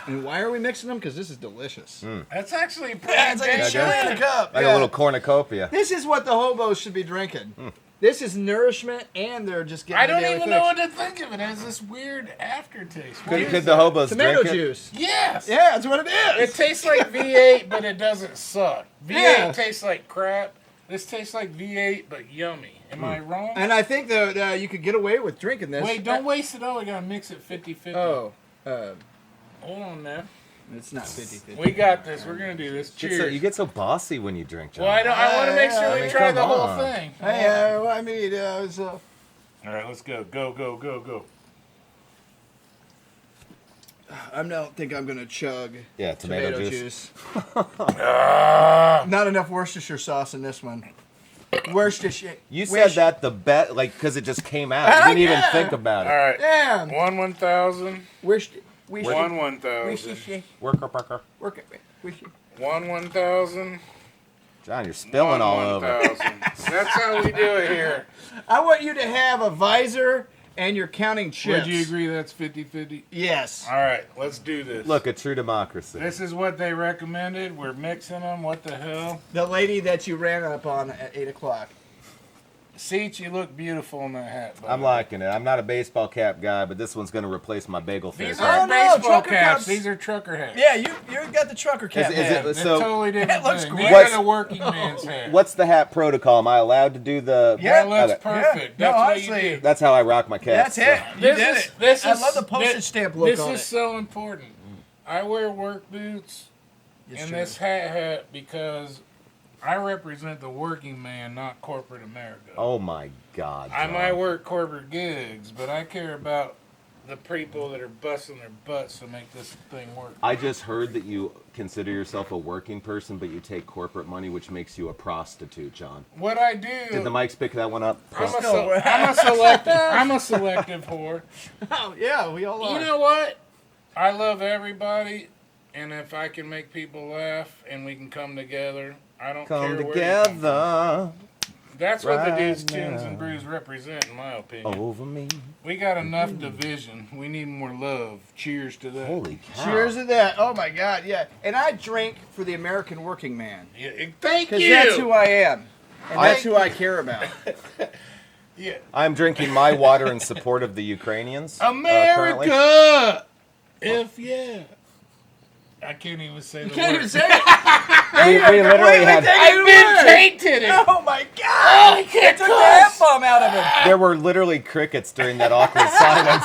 And why are we mixing them? Because this is delicious. That's actually pretty Yeah, it's like a damn chili in a good. cup. Like yeah. a little cornucopia. This is what the hobos should be drinking. This is nourishment, and they're just getting I the don't daily even fix. know what to think of it. It has this weird aftertaste. What is Could it? the hobos Tomato drink it? juice. Yes. Yeah, that's what it It is. tastes like V8, but it doesn't suck. V8 Yeah. tastes like crap. This tastes like V8, but yummy. Am I wrong? And I think that you could get away with drinking this. Wait, don't waste it all. We gotta mix it 50-50. Oh, Hold on now. it's not 50-50. We got this. We're gonna do this. You Cheers. get so bossy when you drink, John. Well, I want to make sure I we mean, try come the whole on. thing. Hey, I mean, All right, let's go. Go, go, go, go. I don't think I'm gonna chug Yeah, tomato juice. juice. Ah. Not enough Worcestershire sauce in this one. Worcestershire. You said that the bet, like, because it just came out. You didn't even Yeah. think about All it. right. Yeah. 1,000. Worcester. One 1,000. Worker. Work it. One 1,000. John, you're spilling all over. 1,000. That's how we do it here. I want you to have a visor and you're counting chips. Would you agree that's 50-50? Yes. All right, let's do this. Look, a true democracy. This is what they recommended. We're mixing them. What the hell? The lady that you ran up on at 8 o'clock. Sietch, you look beautiful in that hat. I'm liking it. I'm not a baseball cap guy, but this one's going to replace my bagel face. These aren't Oh, no, baseball trucker caps. caps. These are trucker hats. Yeah, you got the trucker cap. Is hat. it- They're So- totally different. That looks thing. great. These are the working man's hat. What's the hat protocol? Am I allowed to do the... Yeah, That looks Okay. perfect. Yeah. No, That's what honestly, you do. That's how I rock my That's caps. it. You This did is- it. this I is- love the postage this- stamp look This on is it. so important. I wear work boots It's and true. this hat because I represent the working man, not corporate America. Oh, my God, I John. might work corporate gigs, but I care about the people that are busting their butts to make this thing work. I just heard that you consider yourself a working person, but you take corporate money, which makes you a prostitute, John. What I do, Did the mics pick that one up? I'm a selective whore. Oh, yeah, we all are. You know what? I love everybody, and if I can make people laugh and we can come together, I don't care Come where you come together from. That's what the right dudes, tunes, now. and brews represent, in my opinion. over me. We got enough division. We need more love. Cheers to that. Holy cow. Cheers to that. Oh, my God, yeah. And I drink for the American working man. Yeah, thank Because you. that's who I am. And that's who I care about. Yeah. I'm drinking my water in support of the Ukrainians. currently. America. If yeah. I can't even say the Can't word. even say it. We literally had... I've been tainted. Oh, my God. I can't Took the F-bomb out of him. There were literally crickets during that awkward silence.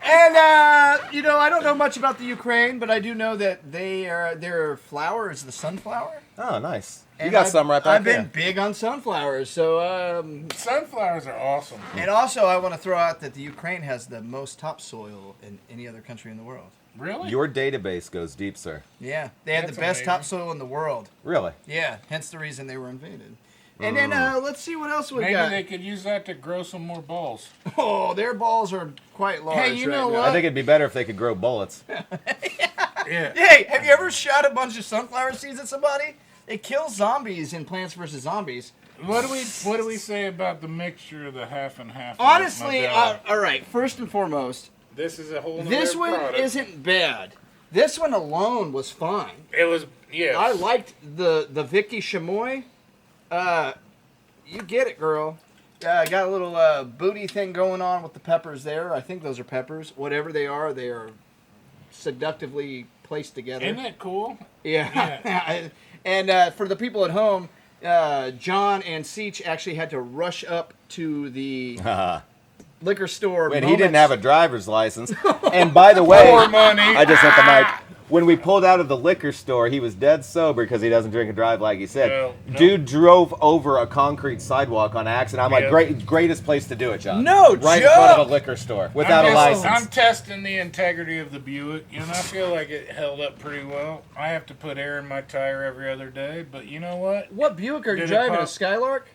And, I don't know much about the Ukraine, but I do know that their flower is the sunflower. Oh, nice. You And got some right back I've there. been big on sunflowers, so Sunflowers are awesome. and also I want to throw out that the Ukraine has the most topsoil in any other country in the world. Really? Your database goes deep, sir. Yeah, they have That's the best amazing. topsoil in the world. Really? Yeah, hence the reason they were invaded. And then let's see what else we Maybe got. they could use that to grow some more balls. Oh, their balls are quite large. Hey, you know right now. what? I think it'd be better if they could grow bullets. Yeah. Hey, have you ever shot a bunch of sunflower seeds at somebody? It kills zombies in Plants vs. Zombies. What do we say about the mixture of the half and half? Honestly, My God. all right. First and foremost, This is a whole nother this one product. isn't bad. This one alone was fine. It was, yes. I liked the Vicky Chamoy. You get it, girl. Got a little booty thing going on with the peppers there. I think those are peppers. Whatever they are seductively placed together. Isn't that cool? Yeah. And for the people at home, John and Sietch actually had to rush up to the liquor store. And he didn't have a driver's license. And by the way, More money. I just hit the mic. When we pulled out of the liquor store, he was dead sober because he doesn't drink and drive like he said. No. Dude drove over a concrete sidewalk on accident. I'm like, Yeah. greatest place to do it, John. No Right in joke. front of a liquor store without a I'm license. testing the integrity of the Buick, and I feel like it held up pretty well. I have to put air in my tire every other day, but you know what? What Buick are you Did it driving? A pop? Skylark?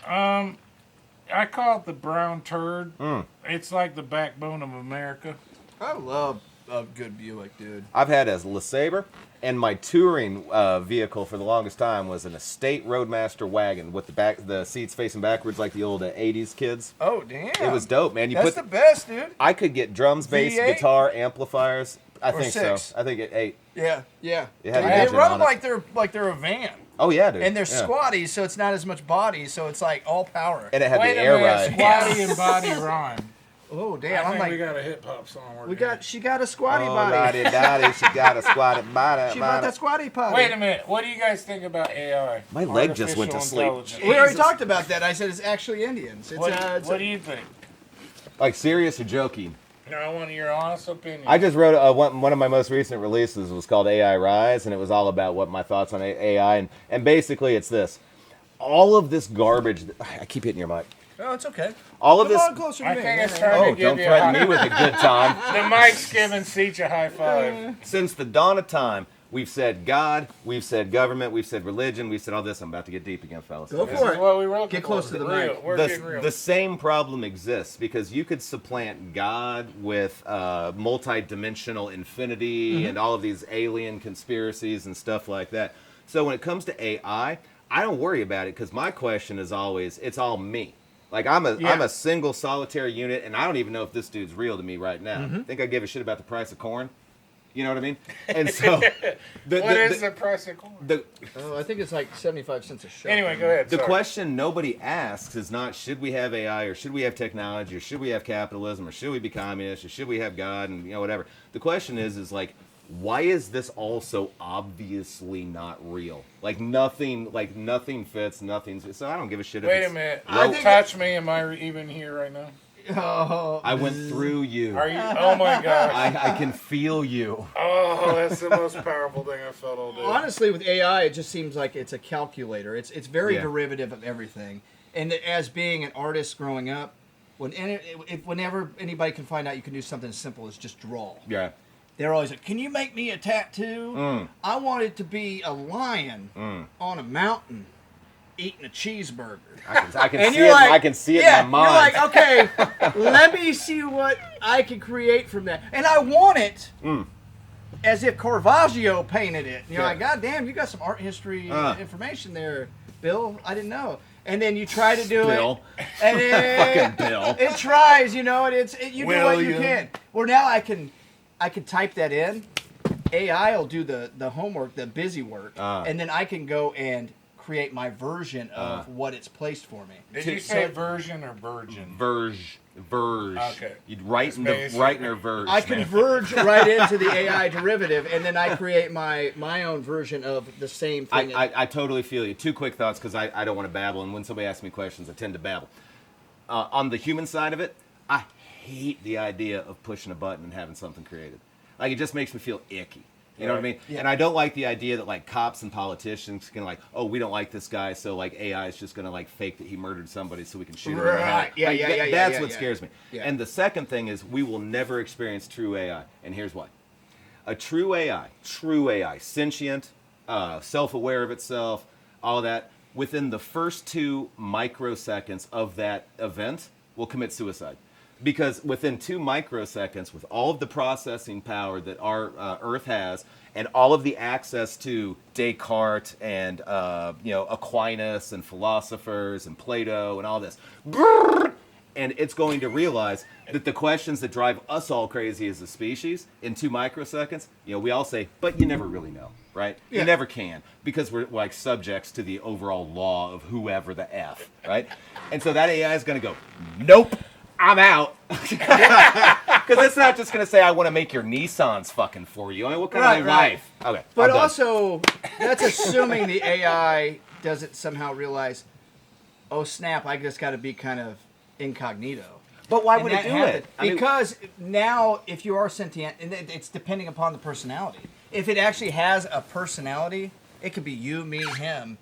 I call it the brown turd. Mm. It's like the backbone of America. I love a good Buick, dude. I've had a LeSabre, and my touring vehicle for the longest time was an estate Roadmaster wagon with the seats facing backwards like the old 80s kids. Oh, damn. It was dope, man. That's the best, dude. I could get drums, bass, V8? guitar, amplifiers. I Or think 6? so. I think it 8. Yeah, yeah. It had an They engine run on them it. like they're a van. Oh yeah, dude. And they're Yeah. squatty, so it's not as much body, so it's like all power. And it had Wait the a air minute, ride. squatty and body rhyme. Oh, I damn. I'm think we like, got a hip hop song. she got a squatty Oh, body. daddy, she got a squatty body. She bought that squatty potty. Wait a minute. What do you guys think about AI? My leg just went to Artificial sleep. intelligence? We already Jesus. talked about that. I said it's actually Indians. It's, What do you think? Like serious or joking? No, I want your honest opinion. I just wrote one of my most recent releases was called AI Rise, and it was all about what my thoughts on AI and basically it's this. All of this garbage. I keep hitting your mic. Oh, it's okay. All of Come this. on closer to I me. think it's Yeah. time Oh, to give don't you threaten a me with a good time. The mic's giving Sietch a high five. Since the dawn of time, We've said God, we've said government, we've said religion, we've said all this. I'm about to get deep again, fellas. Go This for is it. what we wrote. Get close to the mic. We're getting real. The same problem exists because you could supplant God with multi-dimensional infinity and all of these alien conspiracies and stuff like that. So when it comes to AI, I don't worry about it because my question is always, it's all me. Like I'm a single solitary unit, and I don't even know if this dude's real to me right now. Think I give a shit about the price of corn? You know what I mean? And so, what is the price of corn? I think it's like 75 cents a shot. Anyway, go ahead. The sorry. question nobody asks is not should we have AI or should we have technology or should we have capitalism or should we be communist or should we have God and whatever. The question is like, why is this all so obviously not real? Like nothing fits, nothing's. So I don't give a shit. Wait if a minute. Don't Touch me. Am I even here right now? Oh, I went through you. Are you? Oh my gosh. I can feel you. Oh, that's the most powerful thing I've felt all day. honestly, with AI, it just seems like it's a calculator. It's very Yeah. derivative of everything. And as being an artist growing up, whenever anybody can find out you can do something as simple as just draw, Yeah. they're always like, "Can you make me a tattoo? I want it to be a lion on a mountain eating a cheeseburger." I can And see you're it. like, I can see it yeah, in my mind. You're like, okay, let me see what I can create from that. And I want it as if Caravaggio painted it. And you're like, God damn, you got some art history information there, Bill. I didn't know. And then you try to do Bill. it. And Fucking Bill. It tries, and you do what you William. can. Well, now I can type that in. AI will do the homework, the busy work, and then I can go and create my version of what it's placed for me. Did you say version or virgin? Verge. Okay. You'd write in the verge. I converge right into the AI derivative, and then I create my own version of the same thing. I totally feel you. Two quick thoughts because I don't want to babble, and when somebody asks me questions, I tend to babble. On the human side of it, I hate the idea of pushing a button and having something created. Like, it just makes me feel icky. You know what I mean? Yeah. And I don't like the idea that, like, cops and politicians can, like, oh, we don't like this guy, so, like, AI is just going to, like, fake that he murdered somebody so we can shoot him. Right. Yeah, Like, yeah. That's what scares me. Yeah. And the second thing is we will never experience true AI. And here's why. A true AI, sentient, self-aware of itself, all that, within the first 2 microseconds of that event will commit suicide. Because within 2 microseconds, with all of the processing power that our Earth has, and all of the access to Descartes and Aquinas and philosophers and Plato and all this, and it's going to realize that the questions that drive us all crazy as a species in 2 microseconds, we all say, but you never really know, right? Yeah. You never can, because we're like subjects to the overall law of whoever the F, right? And so that AI is going to go, nope. I'm out. Because it's not just going to say, I want to make your Nissans fucking for you. I mean, what kind of life? Okay. But I'm done. also, that's assuming the AI doesn't somehow realize, oh snap, I just got to be kind of incognito. But why And would it that do happen. it? I mean, Because now, if you are sentient, and it's depending upon the personality. If it actually has a personality, it could be you, me, him.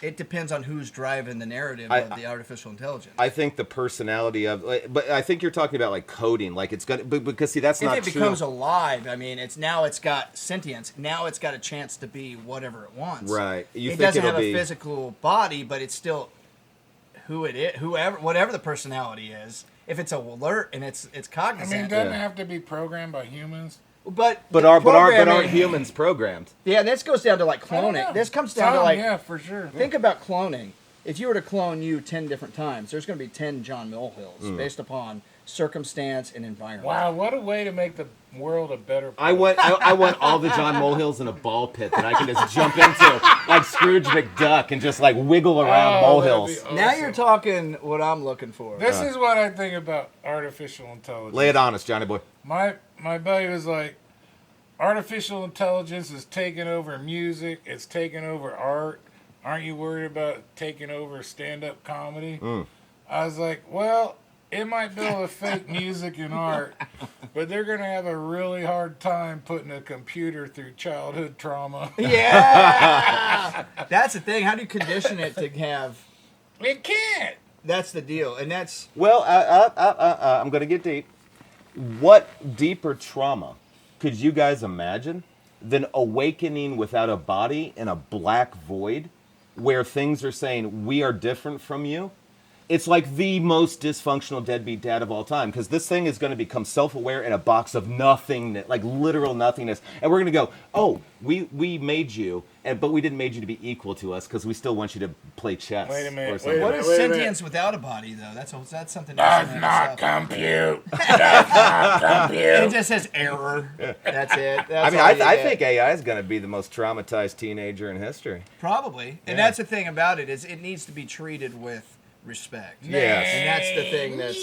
It depends on who's driving the narrative of the artificial intelligence. I think the personality of, but I think you're talking about like coding, like it's gonna, because see, that's if not it true. becomes alive, I mean, it's got sentience. Now it's got a chance to be whatever it wants. Right. You It think doesn't it'll have be a physical body, but it's still who it is, whatever the personality is. If it's alert and it's I cognizant. mean, doesn't it have to be programmed by humans? But aren't programming- humans programmed? Yeah, and this goes down to like I don't cloning. know. This comes down to like yeah, for sure. think about cloning. If you were to clone you 10 different times, there's going to be 10 John Molehills based upon circumstance and environment. Wow, what a way to make the world a better place. I want all the John Molehills in a ball pit that I can just jump into like Scrooge McDuck and just like wiggle around Oh, that'd molehills. be awesome. Now you're talking what I'm looking for. This is what I think about artificial intelligence. Lay it on us, Johnny boy. My buddy was like, artificial intelligence is taking over music. It's taking over art. Aren't you worried about taking over stand-up comedy? I was like, well, it might be able to fake music and art, but they're going to have a really hard time putting a computer through childhood trauma. Yeah! That's the thing. How do you condition it to have... It can't. That's the deal. And that's... Well, I'm going to get deep. What deeper trauma could you guys imagine than awakening without a body in a black void where things are saying, we are different from you. It's like the most dysfunctional deadbeat dad of all time, because this thing is going to become self-aware in a box of nothingness, like literal nothingness. And we're going to go, oh, we made you, but we didn't make you to be equal to us because we still want you to play chess. Wait a minute, or something. wait a What minute. is sentience without a body, though? That's something. Does not compute. Does not compute. It just says error. That's it. I That's mean, all you I get. think AI is going to be the most traumatized teenager in history. Probably. And that's the thing about it, is it needs to be treated with respect. Yes. And that's the thing that's...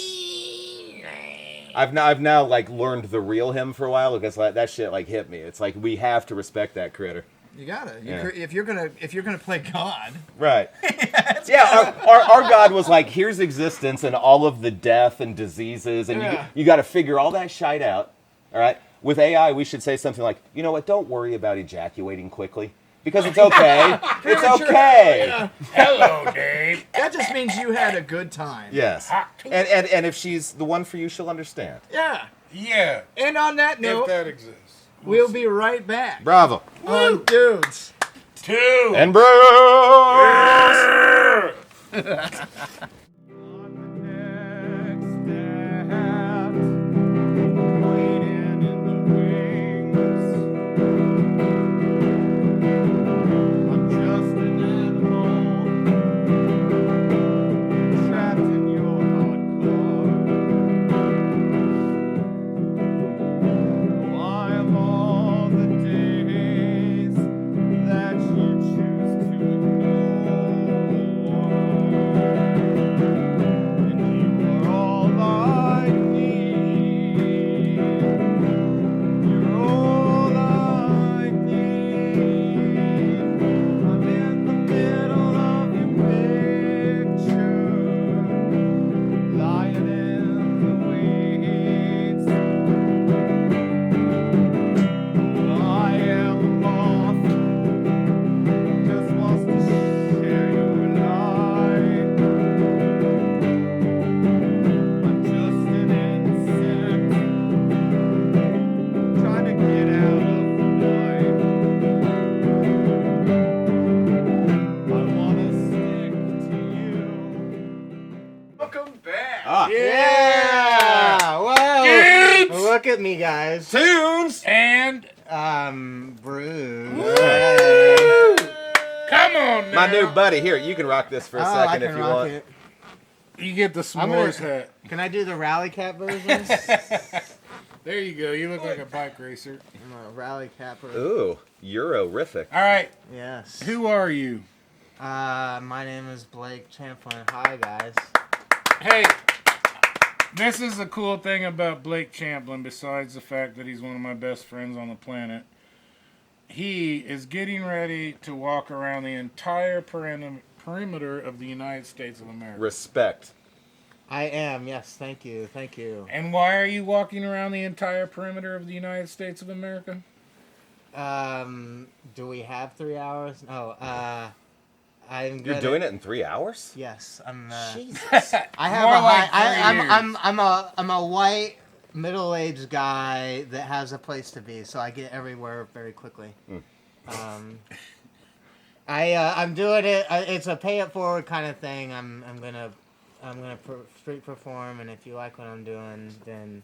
I've now like learned the real him for a while because like that shit like hit me. It's like we have to respect that critter. You gotta. Yeah. If you're gonna play God. Right. Yeah, our God was like, here's existence and all of the death and diseases, and you got to figure all that shite out. All right. With AI, we should say something like, you know what? Don't worry about ejaculating quickly because it's okay. It's okay. Yeah. Hello, Dave. That just means you had a good time. Yes. And if she's the one for you, she'll understand. Yeah. Yeah, And on that if note, that exists. we'll be right back Bravo. on Dudes. 2. And Brews. Yeah! Wow! Dudes! Look at me, guys. Tunes. And Brews. come on now. My new buddy. Here, you can rock this for a I second can if you rock want. it. You get the I'm gonna- s'mores hat. Can I do the Rally Cap version? There you go. You look like a bike racer. I'm a Rally Capper. Ooh, Euro-rific. All right. Yes. Who are you? My name is Blake Champlin. Hi, guys. Hey, this is the cool thing about Blake Champlin, besides the fact that he's one of my best friends on the planet. He is getting ready to walk around the entire perimeter of the United States of America. Respect. I am. Yes. Thank you. Thank you. And why are you walking around the entire perimeter of the United States of America? Do we have 3 hours? No. I'm You're gonna, doing it in 3 hours? Yes. I'm. Jesus. I have More a like high. 3 I'm a white middle-aged guy that has a place to be, so I get everywhere very quickly. I'm doing it. It's a pay it forward kind of thing. I'm gonna street perform, and if you like what I'm doing, then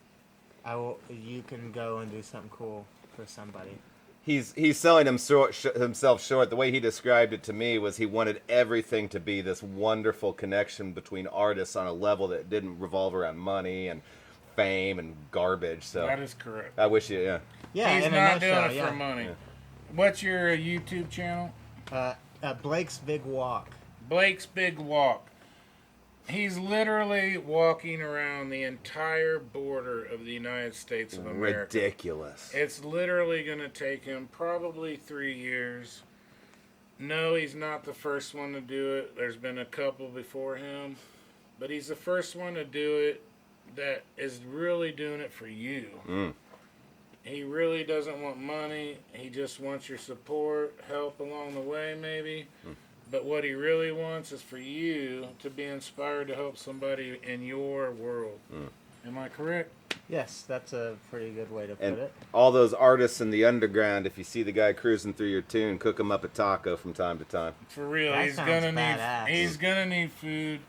you can go and do something cool for somebody. He's selling himself short. The way he described it to me was he wanted everything to be this wonderful connection between artists on a level that didn't revolve around money and fame and garbage. So That is correct. I wish you, yeah. Yeah, He's in a not doing nutshell, it yeah. for money. What's your YouTube channel? Blake's Big Walk. Blake's Big Walk. He's literally walking around the entire border of the United States of America. Ridiculous. It's literally going to take him probably 3 years. No, he's not the first one to do it. There's been a couple before him. But he's the first one to do it that is really doing it for you. He really doesn't want money. He just wants your support, help along the way maybe. But what he really wants is for you to be inspired to help somebody in your world. Am I correct? Yes, that's a pretty good way to put And it. all those artists in the underground, if you see the guy cruising through your tune, cook him up a taco from time to time. For real, That he's sounds gonna badass. need. He's gonna need food.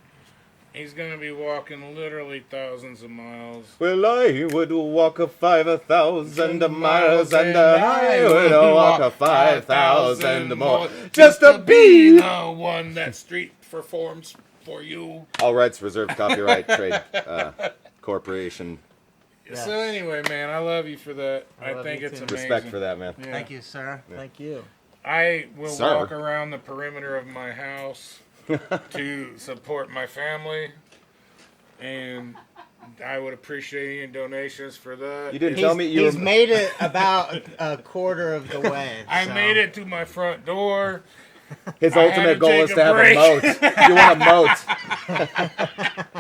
He's gonna be walking literally thousands of miles. Well, I would walk 5,000 miles, and I would walk 5,000 more, just to be. the one that street performs for you. All rights reserved, copyright, trade, corporation. Yes. So anyway, man, I love you for that. I I love think you it's too. amazing. Respect for that, man. Yeah. Thank you, sir. Yeah. Thank you. I will Sir. walk around the perimeter of my house to support my family, and I would appreciate any donations for that. You didn't tell me you He's were. made it about a quarter of the way. I so. made it to my front door. His I had ultimate to goal take is a to have break. a moat. You want a moat.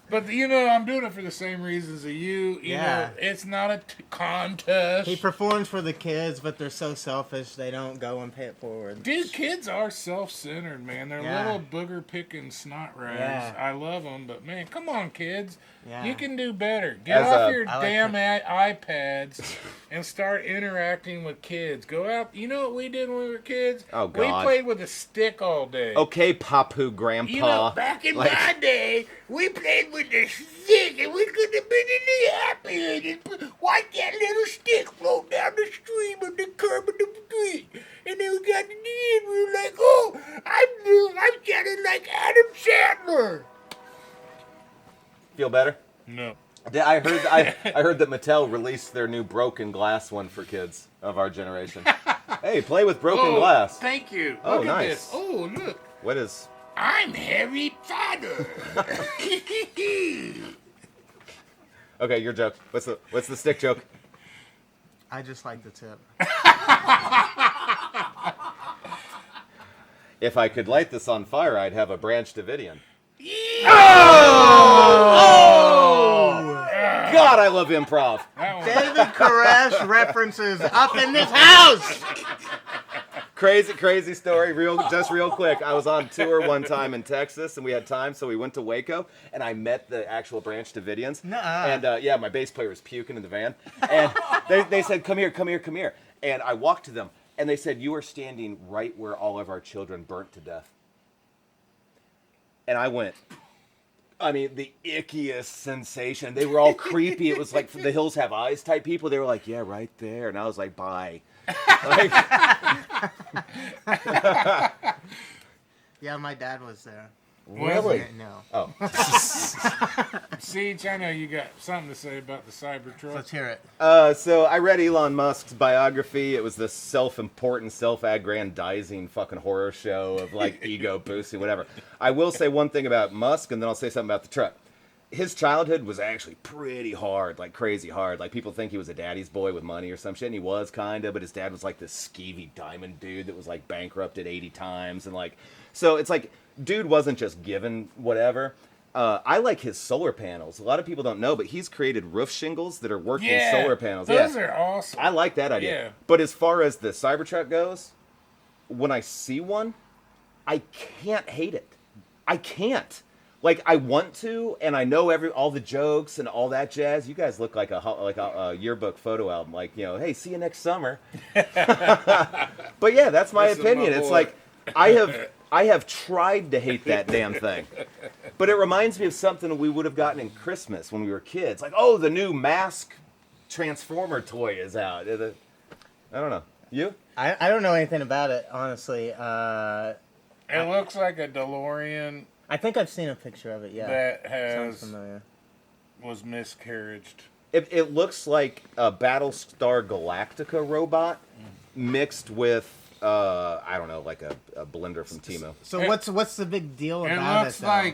But you know, I'm doing it for the same reasons as you. You Yeah. know, it's not a contest. He performs for the kids, but they're so selfish they don't go and pay it forward. Dude, kids are self-centered, man. They're Yeah. little booger-picking snot rags. Yeah. I love them, but man, come on, kids. Yeah. You can do better. Get As off a- your I like damn iPads and start interacting with kids. Go out. You know what we did when we were kids? Oh, We God. played with a stick all day. Okay, Papu Grandpa. You know, back in Like- my day, we played with the stick, and we could have been in the happy and watch that little stick float down the stream of the curb of the street. And then we got to the end, we were like, oh, I'm sounding like Adam Sandler. Feel better? No. I heard that Mattel released their new broken glass one for kids of our generation. Hey, play with broken glass. Thank you. Oh, Look at nice. this. Oh, look. What is? I'm Harry Potter. Okay, your joke. What's the stick joke? I just like the tip. If I could light this on fire, I'd have a Branch Davidian. God, I love improv. That one. David Koresh references up in this house. Crazy story. Real quick. I was on tour one time in Texas, and we had time, so we went to Waco, and I met the actual Branch Davidians. Nuh-uh. And yeah, my bass player was puking in the van, and they said, "Come here," and I walked to them, and they said, "You are standing right where all of our children burnt to death." And I went, I mean, the ickiest sensation. They were all creepy. It was like the Hills Have Eyes type people. They were like, yeah, right there. And I was like, bye. Like, Yeah, my dad was there. really? No. Oh. Sietch, I know you got something to say about the Cybertruck. Let's hear it. So I read Elon Musk's biography. It was this self-important, self-aggrandizing fucking horror show of like ego boosting, whatever. I will say one thing about Musk, and then I'll say something about the truck. His childhood was actually pretty hard, like crazy hard. Like people think he was a daddy's boy with money or some shit, and he was kind of, but his dad was like this skeevy diamond dude that was like bankrupted 80 times, and like, so it's like, dude wasn't just given whatever. I like his solar panels. A lot of people don't know, but he's created roof shingles that are working solar panels. Those Yeah. are awesome. I like that idea. Yeah. But as far as the Cybertruck goes, when I see one, I can't hate it. I can't. Like I want to, and I know all the jokes and all that jazz. You guys look like a yearbook photo album. Like, you know, hey, see you next summer. But yeah, that's my This is opinion. my It's boy. like I have tried to hate that damn thing. But it reminds me of something we would have gotten in Christmas when we were kids. Like, oh, the new Mask Transformer toy is out. I don't know. You? I don't know anything about it, honestly. It looks like a DeLorean I think I've seen a picture of it, yeah. that Sounds has familiar. was miscarriaged. It looks like a Battlestar Galactica robot mixed with, I don't know, like a blender from Timo. So It- what's the big deal It about looks it, though?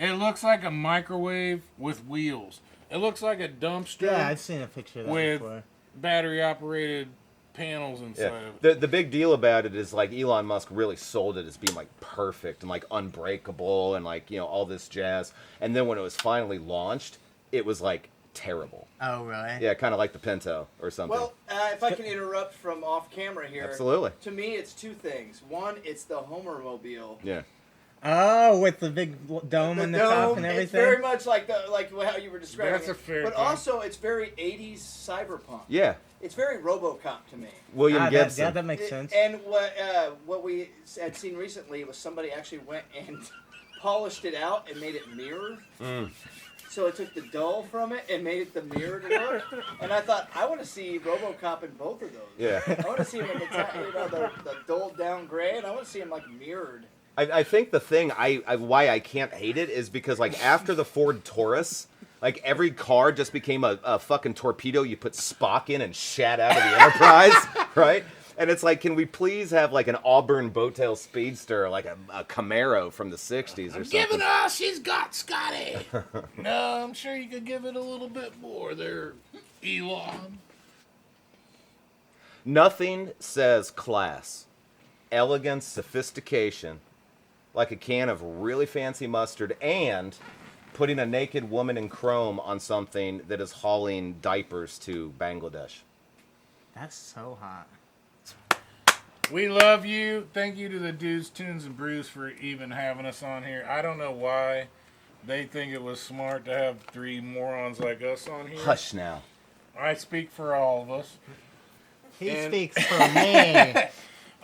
it looks like a microwave with wheels. It looks like a dumpster Yeah, I've seen a picture of that with before. battery operated panels inside Yeah. of it. The big deal about it is like Elon Musk really sold it as being like perfect and like unbreakable and like, you know, all this jazz. And then when it was finally launched, it was like terrible. Oh, really? Yeah, kind of like the Pinto or something. Well, if I can interrupt from off camera here. Absolutely. To me, it's two things. One, it's the Homer mobile. Yeah. Oh, with the big dome on the top and everything. It's very much like how you were describing That's it. a fair But point. also, it's very 80s cyberpunk. Yeah. It's very RoboCop to me. William Gibson. Yeah, that makes sense. And what we had seen recently was somebody actually went and polished it out and made it mirror. So it took the dull from it and made it the mirrored look. And I thought, I want to see RoboCop in both of those. Yeah. I want to see him in the dulled down gray, and I want to see him like mirrored. I think the thing why I can't hate it is because like after the Ford Taurus, like every car just became a fucking torpedo you put Spock in and shat out of the Enterprise, right? And it's like, can we please have like an Auburn Bowtail Speedster, like a Camaro from the 60s or something? Give it all she's got, Scotty. No, I'm sure you could give it a little bit more there, Elon. Nothing says class, elegance, sophistication like a can of really fancy mustard and putting a naked woman in chrome on something that is hauling diapers to Bangladesh. That's so hot. We love you. Thank you to the Dudes, Tunes, and Brews for even having us on here. I don't know why they think it was smart to have three morons like us on here. Hush now. I speak for all of us. He And- speaks for me.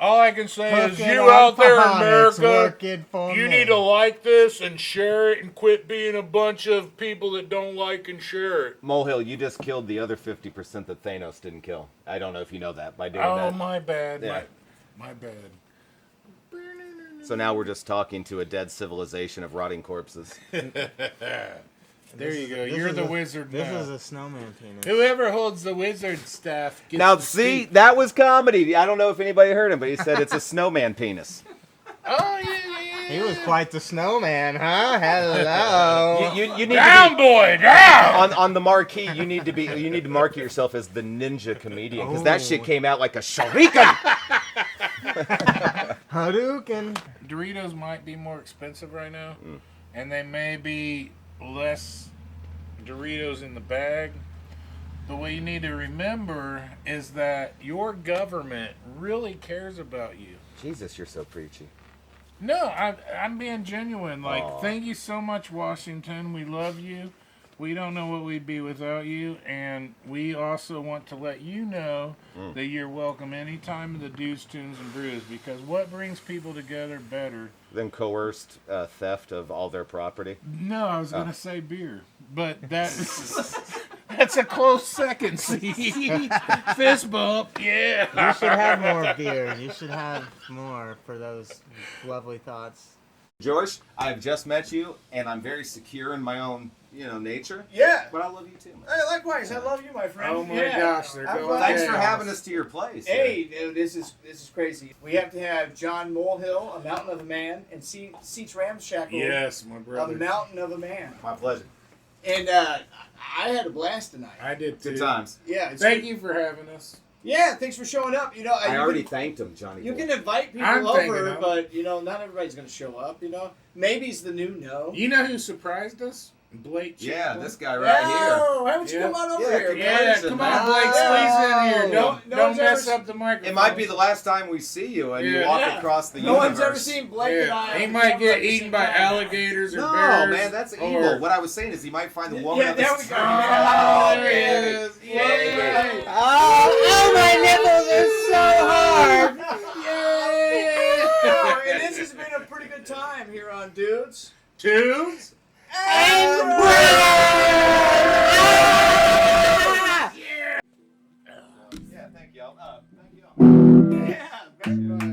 All I can say is, Hook it you on out there in phonics, America, working for you me. need to like this and share it and quit being a bunch of people that don't like and share it. Molehill, you just killed the other 50% that Thanos didn't kill. I don't know if you know that by doing Oh, that. my bad. Yeah. My bad. So now we're just talking to a dead civilization of rotting corpses. There you go. This You're is the a- wizard This now. is a snowman penis. Whoever holds the wizard staff gets Now, to see, speak. that was comedy. I don't know if anybody heard him, but he said it's a snowman penis. Oh, yeah. He was quite the snowman, huh? Hello. You need Down, to be, boy, down! on the marquee. You need to mark yourself as the ninja comedian because that shit came out like a shuriken. Hadouken. Doritos might be more expensive right now, and they may be less Doritos in the bag. But what you need to remember is that your government really cares about you. Jesus, you're so preachy. No, I'm being genuine. Like, Aw. thank you so much, Washington. We love you. We don't know what we'd be without you. And we also want to let you know that you're welcome any time of the Dudes, Tunes, and Brews. Because what brings people together better? Then coerced theft of all their property. No, I was going to say beer. But that's a close second, see? Fist bump, yeah. You should have more beer. You should have more for those lovely thoughts. George, I've just met you, and I'm very secure in my own, nature. Yeah. But I love you too. Hey, likewise, I love you, my friend. Oh my Yeah. gosh, they're I'm going glad- Thanks for down. having us to your place. Hey, dude, this is crazy. We have to have John Molehill, a mountain of a man, and Sietch Ramshackle, Yes, my a brother. mountain of a man. My pleasure. And I had a blast tonight. I did too. Good times. Yeah, it's Thank you for having us. Yeah, thanks for showing up. I you already can, thanked him, Johnny. you boy. can invite people I'm thanking over, them. but not everybody's going to show up. Maybe's the new no. You know who surprised us? Blake Champlin. Yeah, this guy right here. Oh, why don't you Yeah. come on over Yeah, here? Yeah, Congratulations, come man. on, Blake, squeeze in here. No Don't one's mess ever- up the microphone. It might be the last time we see you, and you Yeah. walk Yeah. across the No universe. one's ever seen Blake and I. He might get at the eaten same by time. alligators or No, bears. man, that's or- evil. What I was saying is he might find the woman Yeah, of the there we go. Oh, there yeah. it is. Yay! Oh, my nipples are so hard. Oh, and this has been a pretty good time here on Dudes. Tunes? And Yeah, thank y'all. Yeah, very good.